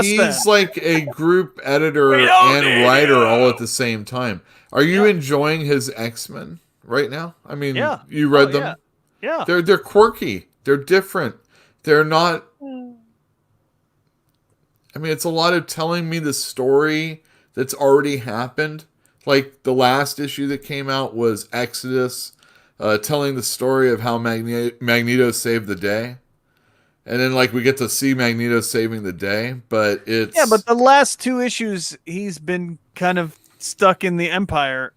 he's like a group editor and writer all at the same time. Are you enjoying his X-Men right now? I mean, you read them? Yeah. They're quirky. They're different. They're not... I mean, it's a lot of telling me the story that's already happened. Like the last issue that came out was Exodus, telling the story of how Magneto saved the day. And then we get to see Magneto saving the day, but it's... Yeah, but the last 2 issues, he's been kind of stuck in the Empire.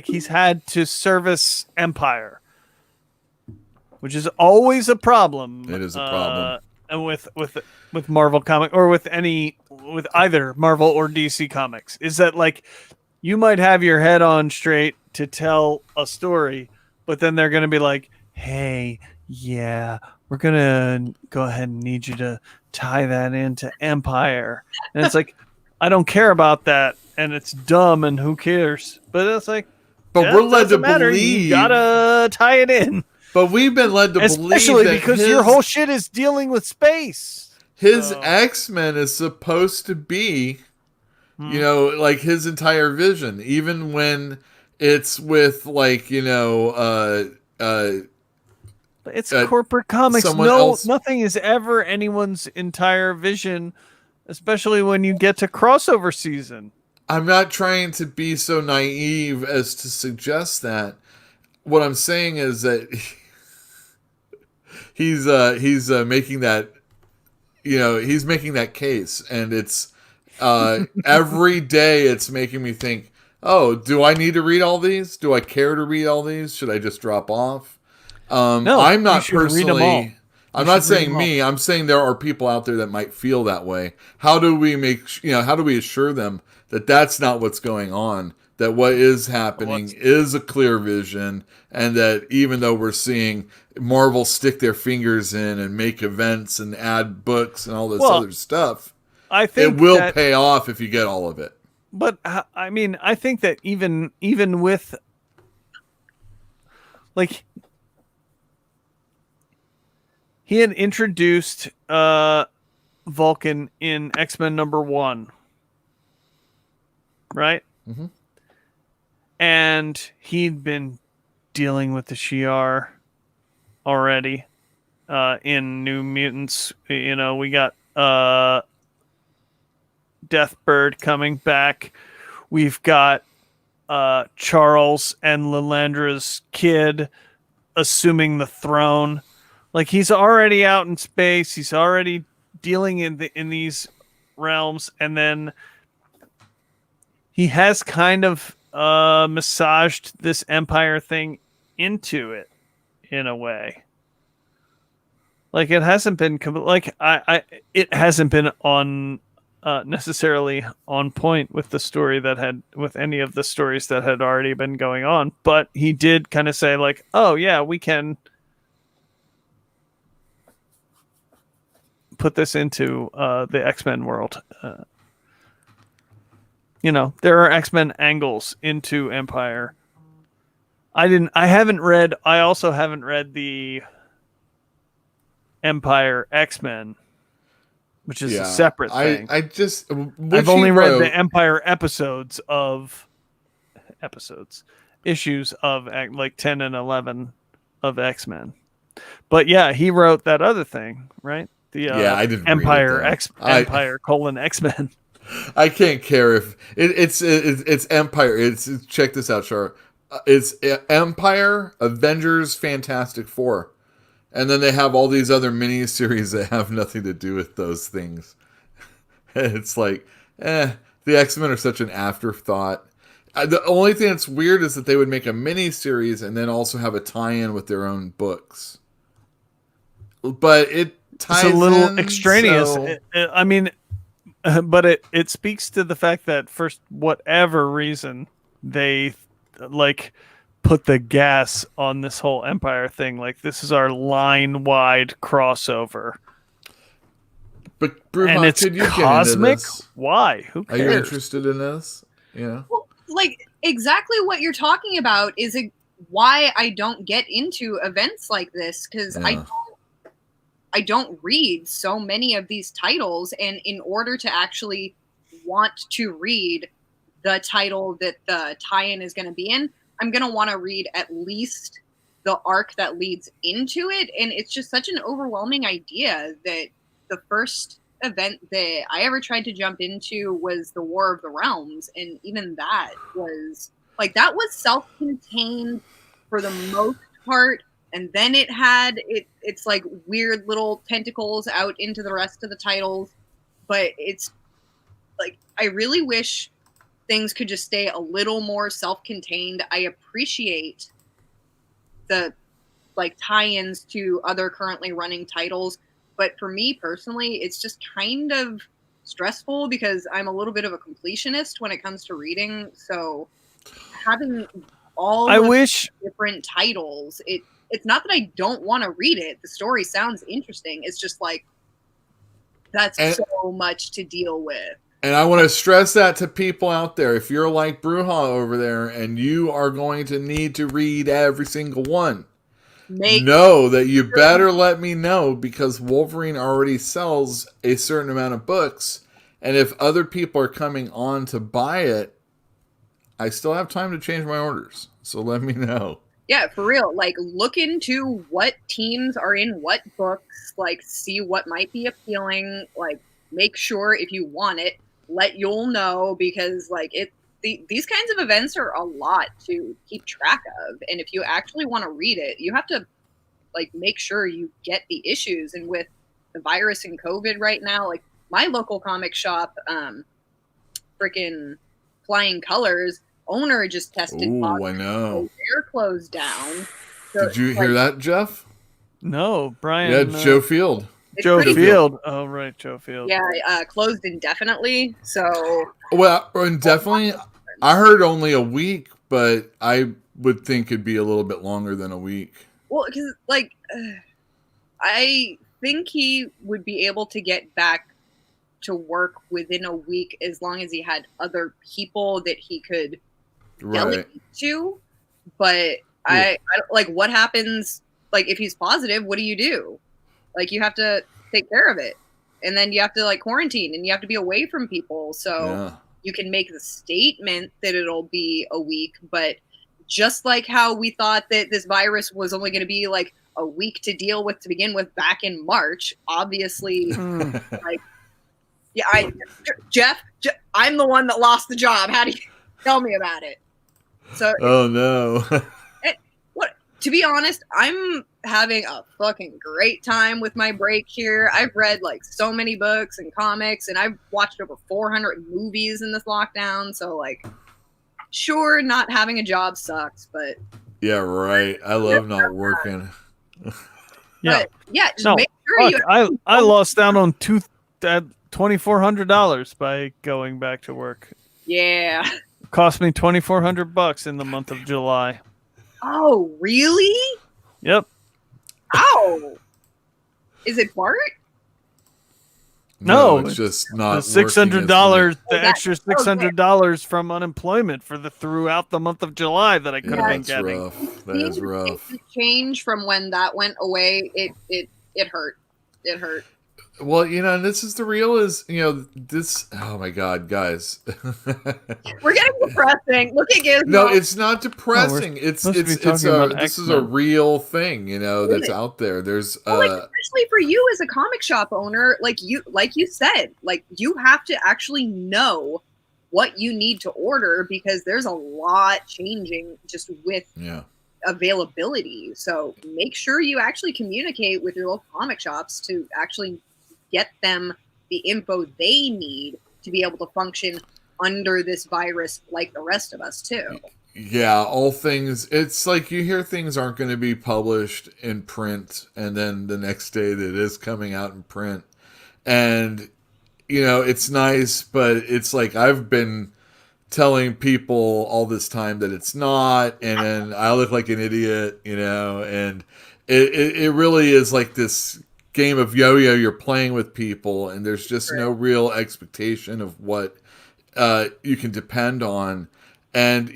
He's had to service Empire, which is always a problem. It is a problem. And with Marvel comic or with either Marvel or DC comics is that you might have your head on straight to tell a story, but then they're going to be like, hey, yeah, we're going to go ahead and need you to tie that into Empire. And it's like, I don't care about that. And it's dumb and who cares? But it's like, but we're led to believe you gotta tie it in. But we've been led to believe especially because your whole shit is dealing with space. His X-Men is supposed to be, his entire vision, even when it's with but it's corporate comics. Nothing is ever anyone's entire vision, especially when you get to crossover season. I'm not trying to be so naive as to suggest that. What I'm saying is that he's making that, he's making that case, and it's every day it's making me think, oh, do I need to read all these? Do I care to read all these? Should I just drop off? No, I'm not personally. Read them all. I'm not saying me. I'm saying there are people out there that might feel that way. How do we how do we assure them that that's not what's going on? That what is happening is a clear vision, and that even though we're seeing Marvel stick their fingers in and make events and add books and all this other stuff, I think it will pay off if you get all of it. But I mean, I think that even with like he had introduced Vulcan in X-Men #1, right? Mm-hmm. And he'd been dealing with the Shi'ar already in New Mutants. You know, we got Deathbird coming back. We've got Charles and Lilandra's kid assuming the throne. Like, he's already out in space. He's already dealing in these realms, and then he has kind of massaged this Empire thing into it in a way. Like, it hasn't been it hasn't been on necessarily on point with the story with any of the stories that had already been going on, but he did kind of say like, oh yeah, we can put this into the X-Men world. You know, there are X-Men angles into Empire. I also haven't read the Empire X-Men, which is a separate thing. I've only read the Empire issues of like 10 and 11 of X-Men. But yeah, he wrote that other thing, right? The I didn't Empire read it, Empire X-Men. I can't care if it's Empire. Check this out, Char. It's Empire, Avengers, Fantastic Four. And then they have all these other mini-series that have nothing to do with those things. It's like, the X-Men are such an afterthought. The only thing that's weird is that they would make a mini-series and then also have a tie-in with their own books. But it ties It's a little in, extraneous. so... I mean, but it speaks to the fact that for whatever reason, they like put the gas on this whole Empire thing. Like, this is our line-wide crossover. But Bruja, and it's could you cosmic? Get into this? Why? Who cares? Are you interested in this? Yeah. Well, like, exactly what you're talking about is why I don't get into events like this, because I don't read so many of these titles, and in order to actually want to read the title that the tie-in is going to be in, I'm going to want to read at least the arc that leads into it. And it's just such an overwhelming idea that the first event that I ever tried to jump into was the War of the Realms. And even that was self-contained for the most part. And then it's like weird little tentacles out into the rest of the titles. But it's like, I really wish things could just stay a little more self-contained. I appreciate the like tie-ins to other currently running titles, but for me personally, it's just kind of stressful because I'm a little bit of a completionist when it comes to reading. So having all different titles, it's not that I don't want to read it. The story sounds interesting. It's just like that's so much to deal with. And I want to stress that to people out there. If you're like Bruja over there and you are going to need to read every single one, know that you better let me know, because Wolverine already sells a certain amount of books. And if other people are coming on to buy it, I still have time to change my orders. So let me know. Yeah, for real. Like, look into what teams are in what books. Like, see what might be appealing. Like, make sure if you want it, let Yule know, because like these kinds of events are a lot to keep track of, and if you actually want to read it, you have to like make sure you get the issues. And with the virus and COVID right now, like my local comic shop, freaking Flying Colors owner just tested positive. I know. So they're closed down. So, did you hear that, Jeff? No, Brian. Yeah, Joe Field. Joe Field. Oh, right, Joe Field. Yeah, closed indefinitely. So indefinitely. I heard only a week, but I would think it'd be a little bit longer than a week. Well, because like, I think he would be able to get back to work within a week as long as he had other people that he could delegate to. But I like, what happens, like, if he's positive, what do you do? Like, you have to take care of it. And then you have to, like, quarantine, and you have to be away from people. So you can make the statement that it'll be a week, but just like how we thought that this virus was only going to be like a week to deal with to begin with back in March, obviously, like, yeah, Jeff, I'm the one that lost the job. How do you tell me about it? So, oh no. To be honest, I'm having a fucking great time with my break here. I've read like so many books and comics, and I've watched over 400 movies in this lockdown. So, like, sure, not having a job sucks, but yeah, right. I love not working. Yeah, just make sure I lost out on $2,400 by going back to work. Yeah, It cost me $2,400 in the month of July. Oh, really? Yep. Ow! Is it Bart? No, it's just not the $600. The extra $600 okay. from unemployment for throughout the month of July that I could have been getting. Rough. That is rough. Change from when that went away. It hurt. It hurt. Well, this is the real this. Oh my God, guys. We're getting depressing. Look at Gizmo. No, it's not depressing. This is a real thing, that's out there. There's especially for you as a comic shop owner, like you said, like, you have to actually know what you need to order, because there's a lot changing just with availability. So make sure you actually communicate with your local comic shops to actually get them the info they need to be able to function under this virus like the rest of us too. Yeah, all things. It's like you hear things aren't going to be published in print, and then the next day that it is coming out in print. And, it's nice, but it's like I've been telling people all this time that it's not, and then I look like an idiot, and it really is like this game of yo-yo. You're playing with people, and there's just no real expectation of what you can depend on. And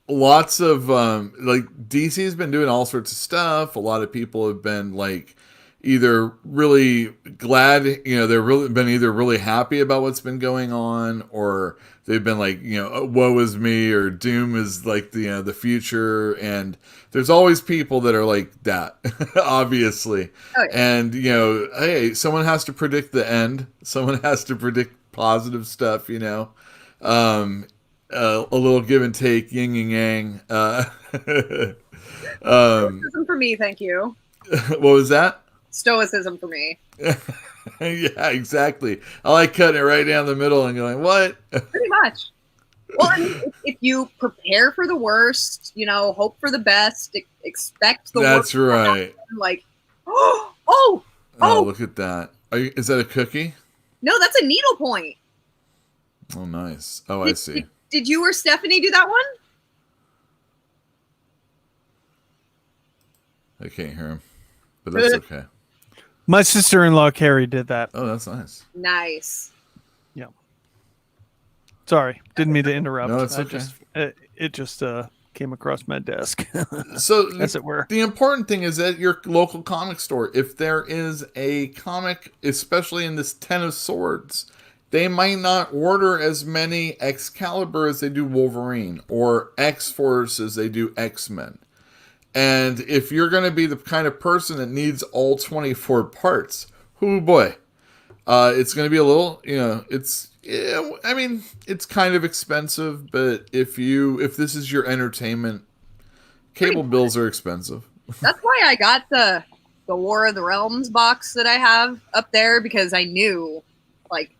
lots of like DC's been doing all sorts of stuff. A lot of people have been like either really glad, they've been either really happy about what's been going on, or they've been like, woe is me, or doom is like the future. And there's always people that are like that, obviously. Oh, yeah. And, hey, someone has to predict the end. Someone has to predict positive stuff, a little give and take, yin and yang. Stoicism for me, thank you. What was that? Stoicism for me. Yeah, exactly. I like cutting it right down the middle and going, what? Pretty much. Well, I mean, if you prepare for the worst, hope for the best, expect the worst. That's right. Like, look at that. Is that a cookie? No, that's a needlepoint. Oh, nice. Oh, I see. Did you or Stephanie do that one? I can't hear him, but that's okay. My sister-in-law Carrie did that. Oh, that's nice. Nice. Yeah. Sorry, didn't mean to interrupt. No, it's okay. It just came across my desk. So, as it were. The important thing is at your local comic store, if there is a comic, especially in this Ten of Swords, they might not order as many Excalibur as they do Wolverine, or X-Force as they do X-Men. And if you're going to be the kind of person that needs all 24 parts, boy, it's going to be a little, it's kind of expensive, but if this is your entertainment, cable bills are expensive. That's why I got the War of the Realms box that I have up there, because I knew, like,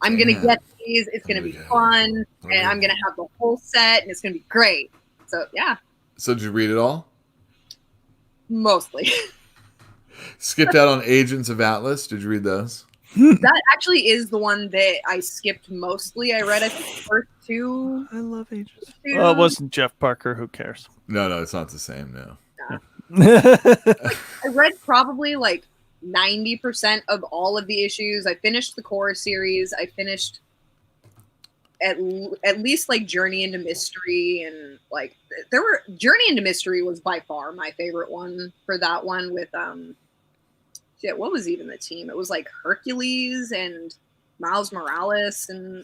I'm going to get these, it's going to be fun, and I'm going to have the whole set, and it's going to be great. So, yeah. So, did you read it all? Mostly. Skipped out on Agents of Atlas. Did you read those? That actually is the one that I skipped mostly. I read, I think, the first two. I love Agents. Well, it wasn't Jeff Parker. Who cares? No, it's not the same. No. I read probably like 90% of all of the issues. I finished the core series. I finished at least like Journey into Mystery, and like Journey into Mystery was by far my favorite one for that one with shit, what was even the team? It was like Hercules and Miles Morales and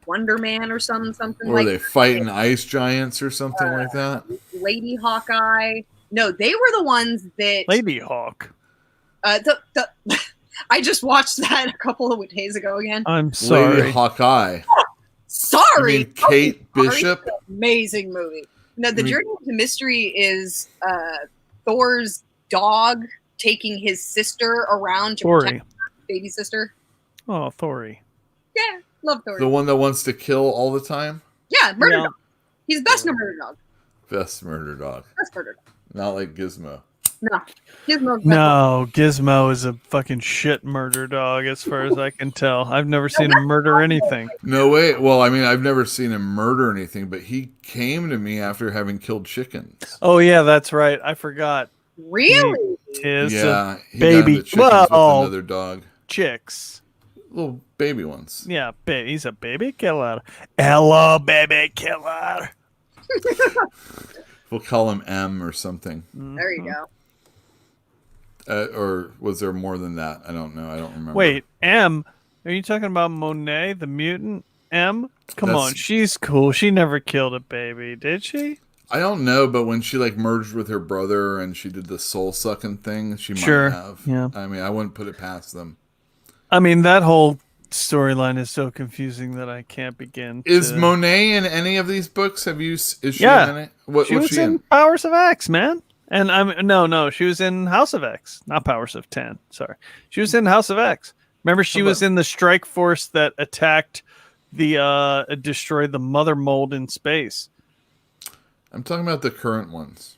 Wonder Man or something Or like they that. fighting ice giants or something like that? Lady Hawkeye. No, they were the ones that Lady Hawk. I just watched that a couple of days ago again. I'm sorry. Lady Hawkeye. Sorry, You mean Kate sorry. Bishop? Amazing movie. No, the Journey into Mystery is Thor's dog taking his sister around to Thori. protect her baby sister. Oh, Thori. Yeah, love Thor. The one that wants to kill all the time? Yeah, murder Yeah. dog. He's best murder dog. Best murder dog. Best murder dog. Not like Gizmo. No, Gizmo's No, Gizmo is a fucking shit murder dog, as far as I can tell. I've never seen him murder anything. No way. Well, I mean, I've never seen him murder anything, but he came to me after having killed chickens. Oh yeah, that's right. I forgot. Really? Is Yeah, he got baby- into chickens with Whoa. another dog. chicks. Little baby ones. Yeah, he's a baby killer. Hello, baby killer. We'll call him M or something. There you go. Or was there more than that? I don't know. I don't remember. Wait, M? Are you talking about Monet, the mutant? M? Come That's- on, she's cool. She never killed a baby, did she? I don't know, but when she like merged with her brother and she did the soul sucking thing, she Sure, might have. yeah. I mean, I wouldn't put it past them. I mean, that whole storyline is so confusing that I can't begin. Is to... Monet in any of these books? Is she Yeah. in any? What She was was she in Powers of X, man. And no, she was in House of X, not Powers of 10. Sorry, she was in House of X. Remember, she was in the strike force that attacked destroyed the mother mold in space. I'm talking about the current ones.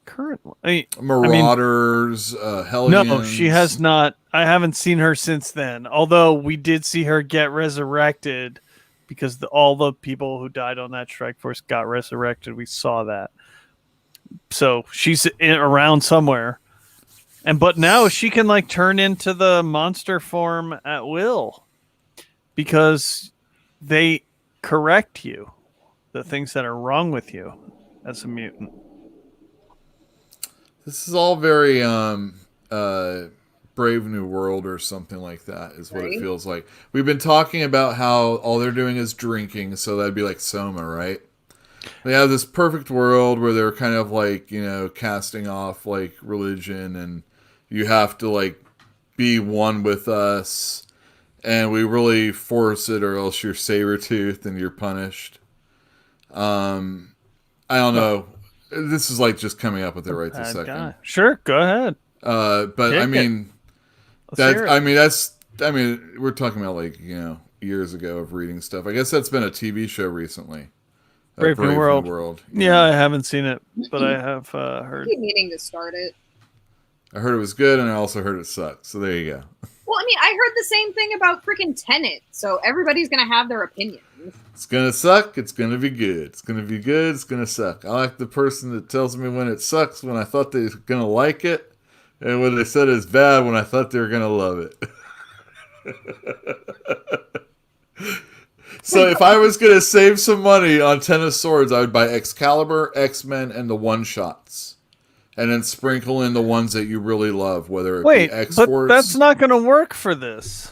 Current one. I mean, Marauders, Hellions. no, she has not. I haven't seen her since then. Although we did see her get resurrected because all the people who died on that strike force got resurrected. We saw that. So she's around somewhere. But now she can like turn into the monster form at will because they correct you, the things that are wrong with you as a mutant. This is all very Brave New World or something like that is what it feels like. We've been talking about how all they're doing is drinking, so that'd be like Soma, right? They have this perfect world where they're kind of like, casting off like religion and you have to like be one with us and we really force it or else you're saber-toothed and you're punished. I don't know. This is like just coming up with it right this second. Guy. Sure, go ahead. But Kick I mean, Let's hear it. we're talking about like, years ago of reading stuff. I guess that's been a TV show recently. Brave New World. Yeah, I haven't seen it, but I have I heard. keep meaning to start it. I heard it was good, and I also heard it sucked. So there you go. Well, I mean, I heard the same thing about freaking Tenet, so everybody's gonna have their opinions. It's gonna suck. It's gonna be good. It's gonna be good. It's gonna suck. I like the person that tells me when it sucks when I thought they were gonna like it, and when they said it's bad when I thought they were gonna love it. So if I was gonna save some money on Ten of Swords, I would buy Excalibur, X-Men, and the one-shots. And then sprinkle in the ones that you really love, whether it Wait, be X-Force. but that's not going to work for this.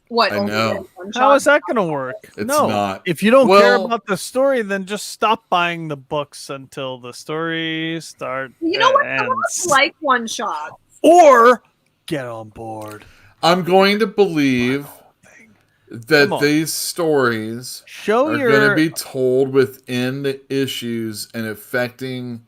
What? I only know. that one How shot? is that going to work? It's no. not. If you don't care Well- about the story, then just stop buying the books until the story starts. You know what? Some of us like one shot. Or get on board. I'm going to believe Come that on. these stories Show are your. going to be told within the issues and affecting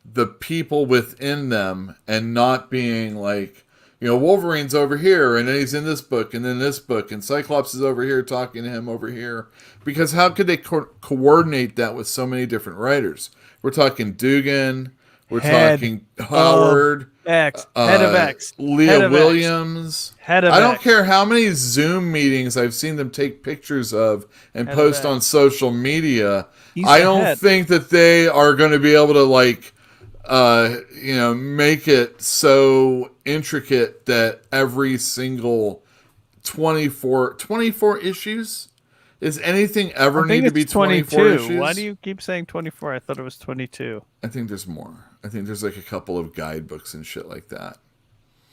the people within them and not being like, Wolverine's over here and then he's in this book and then this book and Cyclops is over here talking to him over here. Because how could they coordinate that with so many different writers? We're talking Dugan. We're Head talking Howard. X. Head of X. Leah Head of Williams. Head of I don't X. care how many Zoom meetings I've seen them take pictures of and Head of post X. on social media. He's I the don't head. think that they are going to be able to make it so intricate that every single 24 issues? Is anything ever I think need to be it's 24 22. issues? Why do you keep saying 24? I thought it was 22. I think there's more. I think there's like a couple of guidebooks and shit like that.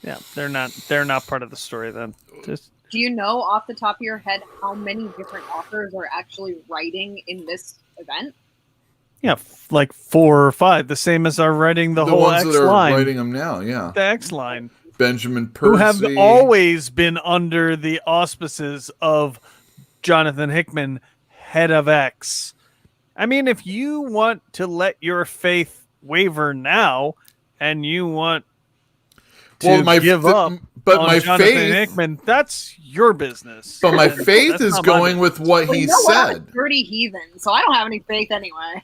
Yeah, they're not part of the story then. Just Do you know off the top of your head how many different authors are actually writing in this event? yeah, like 4 or 5, the same as are writing the whole ones X that are line. writing them now, yeah. The X line. Benjamin Who Percy. have always been under the auspices of Jonathan Hickman, head of X. I mean, if you want to let your faith waver now, and you want to give up but on my Jonathan faith, Hickman, that's your business. but my And faith that's is not my going business. with what Well, he you know what? I'm a said. dirty heathen, so I don't have any faith anyway.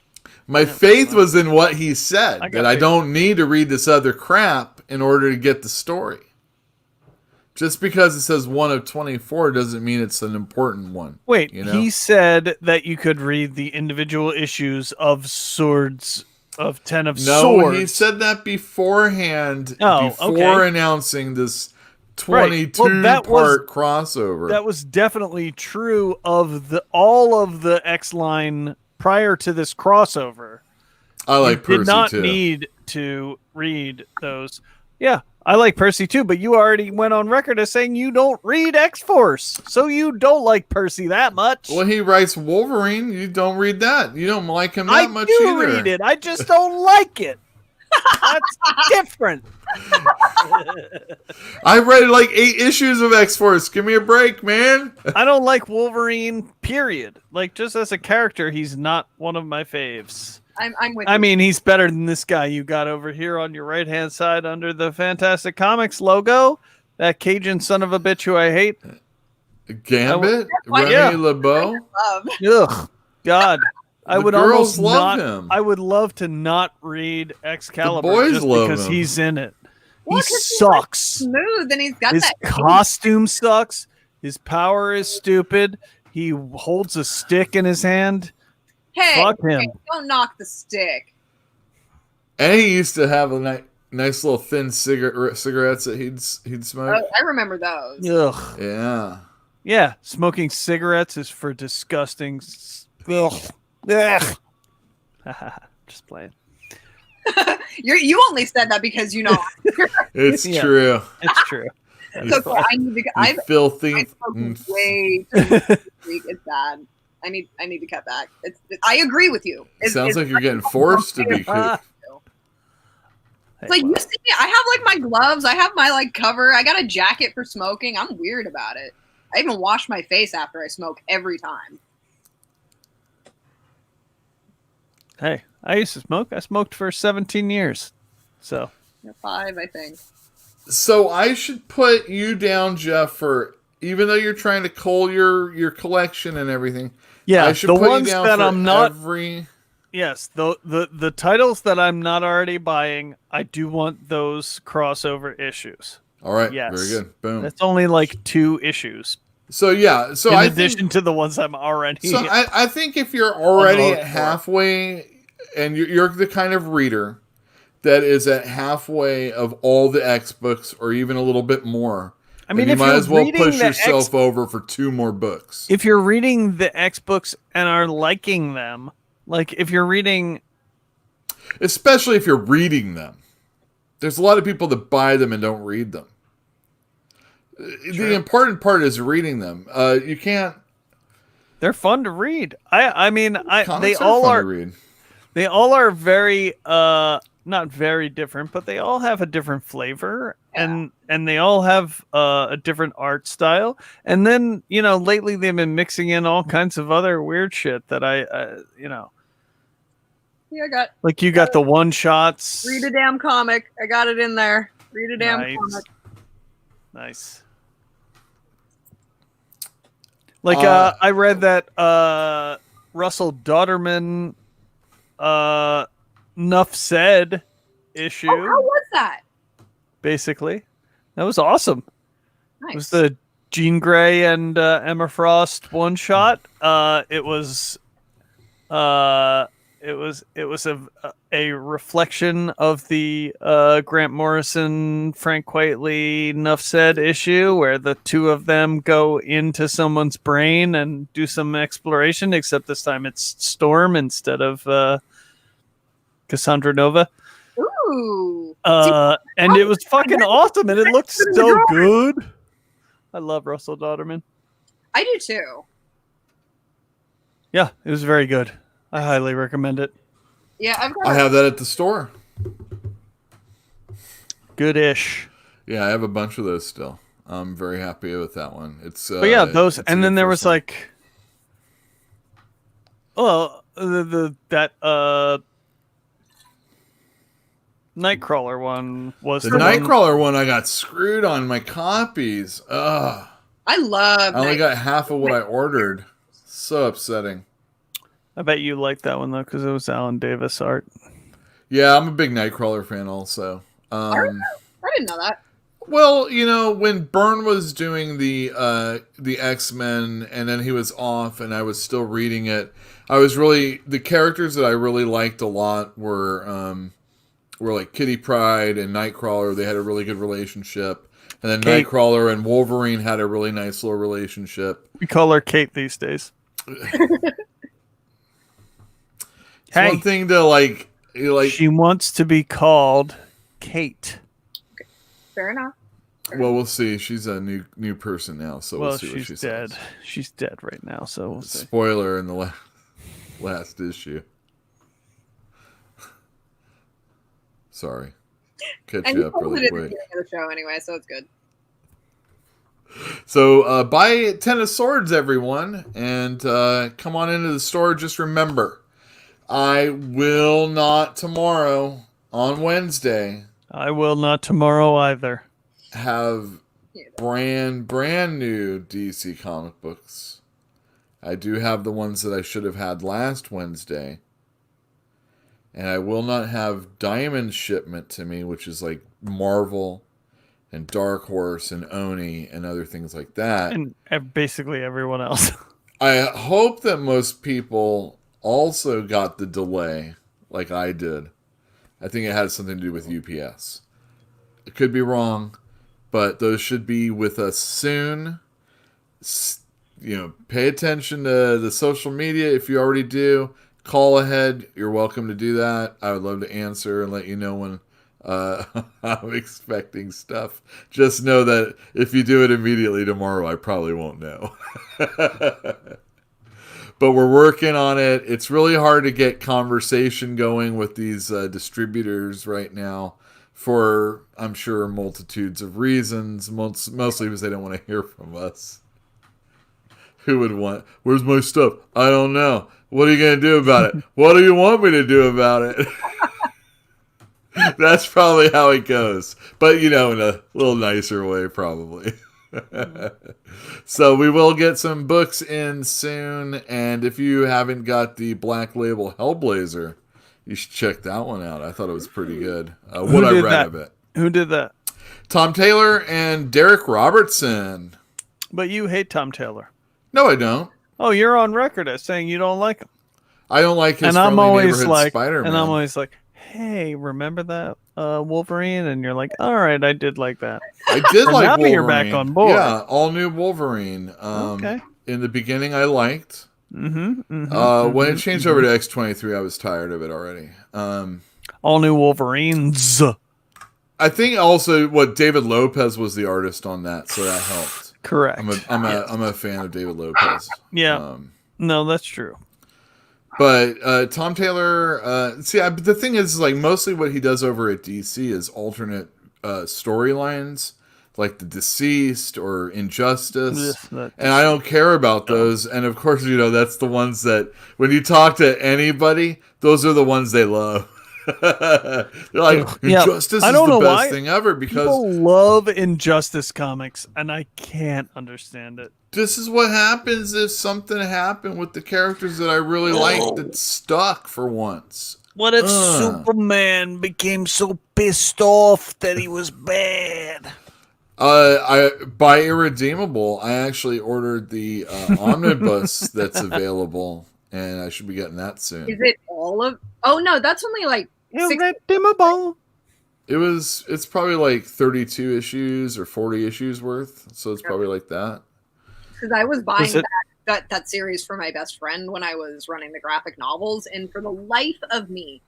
My faith was in what he said. I got That I faith. don't need to read this other crap in order to get the story. Just because it says 1 of 24 doesn't mean it's an important one. Wait, you know? he said that you could read the individual issues of Swords of 10 of No, Swords. he said that beforehand, Oh, before okay. announcing this Right. Well, 22-part crossover. That was definitely true of all of the X line prior to this crossover. I like Percy You did not too. need to read those. Yeah, I like Percy too, but you already went on record as saying you don't read X-Force, so you don't like Percy that much. Well, he writes Wolverine. You don't read that. You don't like him that much do either. read it. I just don't like it. That's different. I read like 8 issues of X-Force. Give me a break, man. I don't like Wolverine, period. Like, just as a character, he's not one of my faves. I'm with I you. mean, he's better than this guy you got over here on your right-hand side under the Fantastic Comics logo. That Cajun son of a bitch who I hate. Gambit? why- Remy yeah. LeBeau? Love. Ugh, God. I The would girls almost love not. him. I would love to not read Excalibur boys just love because him. he's in it. Well, He 'cause he's, like, sucks. smooth, and he's got His that. costume sucks. His power is stupid. He holds a stick in his hand. Hey, Fuck him. hey, don't knock the stick. And he used to have a nice little thin cigarettes that he'd smoke. I remember those. Ugh. Yeah. Yeah, smoking cigarettes is for disgusting. Ugh. Ugh. Just playing. You only said that because you know. It's Yeah. true. It's true. You So I need to. You I've filthy. I smoked way too much this week. It's bad. I need to cut back. I agree with you. Sounds like you're getting forced to be cool. It's like, you see me, I have like my gloves, I have my like cover, I got a jacket for smoking. I'm weird about it. I even wash my face after I smoke every time. Hey, I used to smoke. I smoked for 17 years. So 5, I think. So I should put you down, Jeff, for even though you're trying to cull your collection and everything. yeah, I should the put ones you down that for I'm not. every. Yes, the titles that I'm not already buying, I do want those crossover issues. All right. Yes. Very good. Boom. That's only like 2 issues. So yeah. So in I addition think, to the ones I'm already. So I think if you're already vote at for. halfway, and you're the kind of reader that is at halfway of all the X books, or even a little bit more, I mean, then if you might you're as well reading push the yourself X- over for 2 more books. if you're reading the X books and are liking them, like if you're reading. Especially if you're reading them. There's a lot of people that buy them and don't read them. The important part is reading them. You can't. They're fun to read. I mean, they Comics all fun are. to read. They all are very not very different, but they all have a different flavor, and they all have a different art style. And then lately they've been mixing in all kinds of other weird shit that Yeah, I got. like you got the one shots. Read a damn comic. I got it in there. Read a damn Nice. comic. Nice. Like I read that Russell Dauterman Nuff Said issue. Oh, how was that? Basically, that was awesome. Nice. It was the Jean Grey and Emma Frost one shot. It was was a reflection of the Grant Morrison, Frank Quitely, Nuff Said issue where the two of them go into someone's brain and do some exploration, except this time it's Storm instead of Cassandra Nova. Ooh. And it was fucking awesome, and it looked so good. I love Russell Dodderman. I do too. Yeah, it was very good. I highly recommend it. Yeah, I have that at the store. Good-ish. Yeah, I have a bunch of those still. I'm very happy with that one. It's But yeah, those, it's a and good then there first was one. like, well, that Nightcrawler one was the one- Nightcrawler one. I got screwed on my copies. Ugh. I love. I only Night- got half of what I ordered. So upsetting. I bet you liked that one though, because it was Alan Davis art. Yeah, I'm a big Nightcrawler fan also. I didn't know that. Well, you know, when Byrne was doing the X-Men and then he was off and I was still reading it, I was really, the characters that I really liked a lot were like Kitty Pryde and Nightcrawler. They had a really good relationship. And then Kate. Nightcrawler and Wolverine had a really nice little relationship. We call her Kate these days. It's Hey, one thing to like she wants to be called Kate. Fair enough. well, we'll see. She's a new person now, so we'll Well, see what she she's dead. says. She's dead right now, so we'll see. Spoiler in the last issue. Sorry. Catch And you you up told really it at the quick. beginning of the show anyway, so it's good. So buy 10 of Swords, everyone, and come on into the store. Just remember, I will not tomorrow, on Wednesday, I will not tomorrow either. have brand new DC comic books. I do have the ones that I should have had last Wednesday. And I will not have Diamond shipment to me, which is like Marvel and Dark Horse and Oni and other things like that. And basically everyone else. I hope that most people also got the delay like I did. I think it had something to do with UPS. It could be wrong, but those should be with us soon. You know, pay attention to the social media if you already do. Call ahead. You're welcome to do that. I would love to answer and let you know when I'm expecting stuff. Just know that if you do it immediately tomorrow, I probably won't know. But we're working on it. It's really hard to get conversation going with these distributors right now for, I'm sure, multitudes of reasons. Mostly because they don't want to hear from us. Who would want? Where's my stuff? I don't know. What are you going to do about it? What do you want me to do about it? That's probably how it goes. But, you know, in a little nicer way, probably. So we will get some books in soon. And if you haven't got the Black Label Hellblazer, you should check that one out. I thought it was pretty good. What I read of it. Who did that? Tom Taylor and Derek Robertson. But you hate Tom Taylor. No, I don't. Oh, you're on record as saying you don't like him. I don't like his And I'm friendly always neighborhood like, Spider-Man. and I'm always like, hey, remember that Wolverine? And you're like, all right, I did like that. I did And like now Wolverine. you're back on board. Yeah, all new Wolverine. Okay. In the beginning, I liked. When it changed over to X-23, I was tired of it already. All new Wolverines. I think also what David Lopez was the artist on that, so that helped. Correct. I'm a fan of David Lopez. Yeah. No, that's true. But Tom Taylor, the thing is, like, mostly what he does over at DC is alternate storylines, like The Deceased or Injustice, and I don't care about those. And of course, you know, that's the ones that when you talk to anybody, those are the ones they love. They're like, Injustice is the best thing ever because people love Injustice comics, and I can't understand it. this is what happens if something happened with the characters that I really liked that stuck for once. What if Superman became so pissed off that he was bad? I by Irredeemable, I actually ordered the omnibus that's available, and I should be getting that soon. Is it all of? Oh no, that's only like 6. Irredeemable. It's probably like 32 issues or 40 issues worth. So it's probably like that. Because I was buying that series for my best friend when I was running the graphic novels, and for the life of me,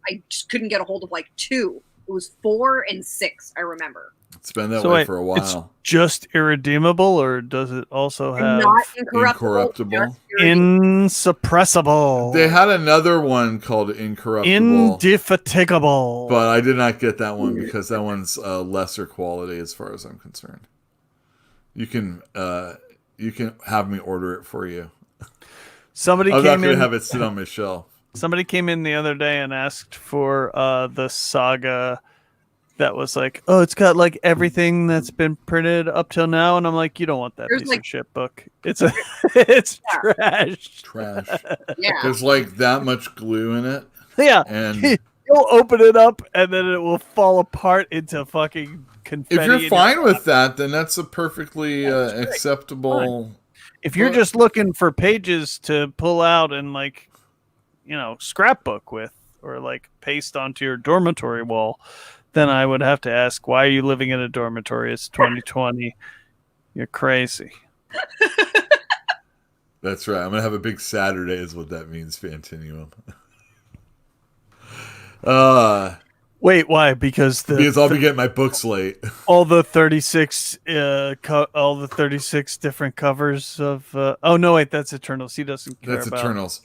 I just couldn't get a hold of like 2. It was 4 and 6, I remember. It's been that way for a while. It's just irredeemable, or does it also have not incorruptible? Insuppressible. They had another one called Incorruptible. Indefatigable. But I did not get that one because that one's lesser quality as far as I'm concerned. You can have me order it for you. Somebody I'm came not going in. to have it sit on my shelf. Somebody came in the other day and asked for the saga that was like, oh, it's got like everything that's been printed up till now, and I'm like, you don't want that piece of shit book. It's trash. Trash. Yeah. There's like that much glue in it. Yeah. And you'll open it up and then it will fall apart into fucking confetti. if you're fine with that, then that's a perfectly acceptable. Fine. If you're just looking for pages to pull out and like, scrapbook with or like paste onto your dormitory wall, then I would have to ask, why are you living in a dormitory? It's 2020. You're crazy. That's right. I'm going to have a big Saturday is what that means, Fantinuum. Wait, why? Because I'll be getting my books late. All the 36 all the 36 different covers of oh no, wait, that's Eternals. He doesn't care about Eternals.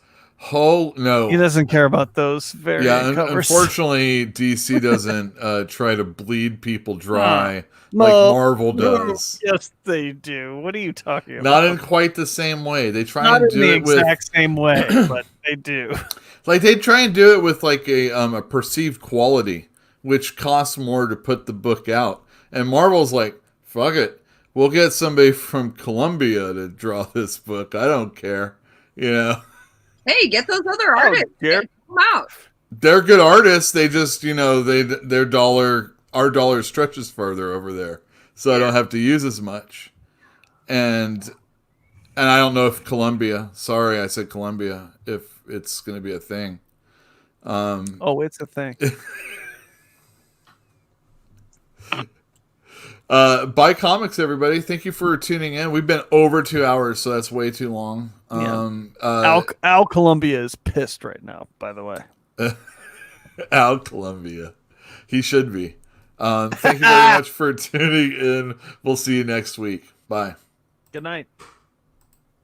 Oh no, he doesn't care about those very covers. Unfortunately, DC doesn't try to bleed people dry like Marvel does. Yes, they do. What are you talking about? Not in quite the same way. They try Not and in do the it with exact same way, but they do. Like they try and do it with like a perceived quality, which costs more to put the book out. And Marvel's like, fuck it, we'll get somebody from Columbia to draw this book. I don't care, Hey, get those other artists. Get them out. They're good artists. They just, our dollar stretches further over there, so I don't have to use as much. And I don't know if Columbia. Sorry, I said Columbia. If it's going to be a thing. It's a thing. Buy comics, everybody. Thank you for tuning in. We've been over 2 hours, so that's way too long. Al Columbia is pissed right now, by the way. Al Columbia. He should be. Thank you very much for tuning in. We'll see you next week. Bye. Good night.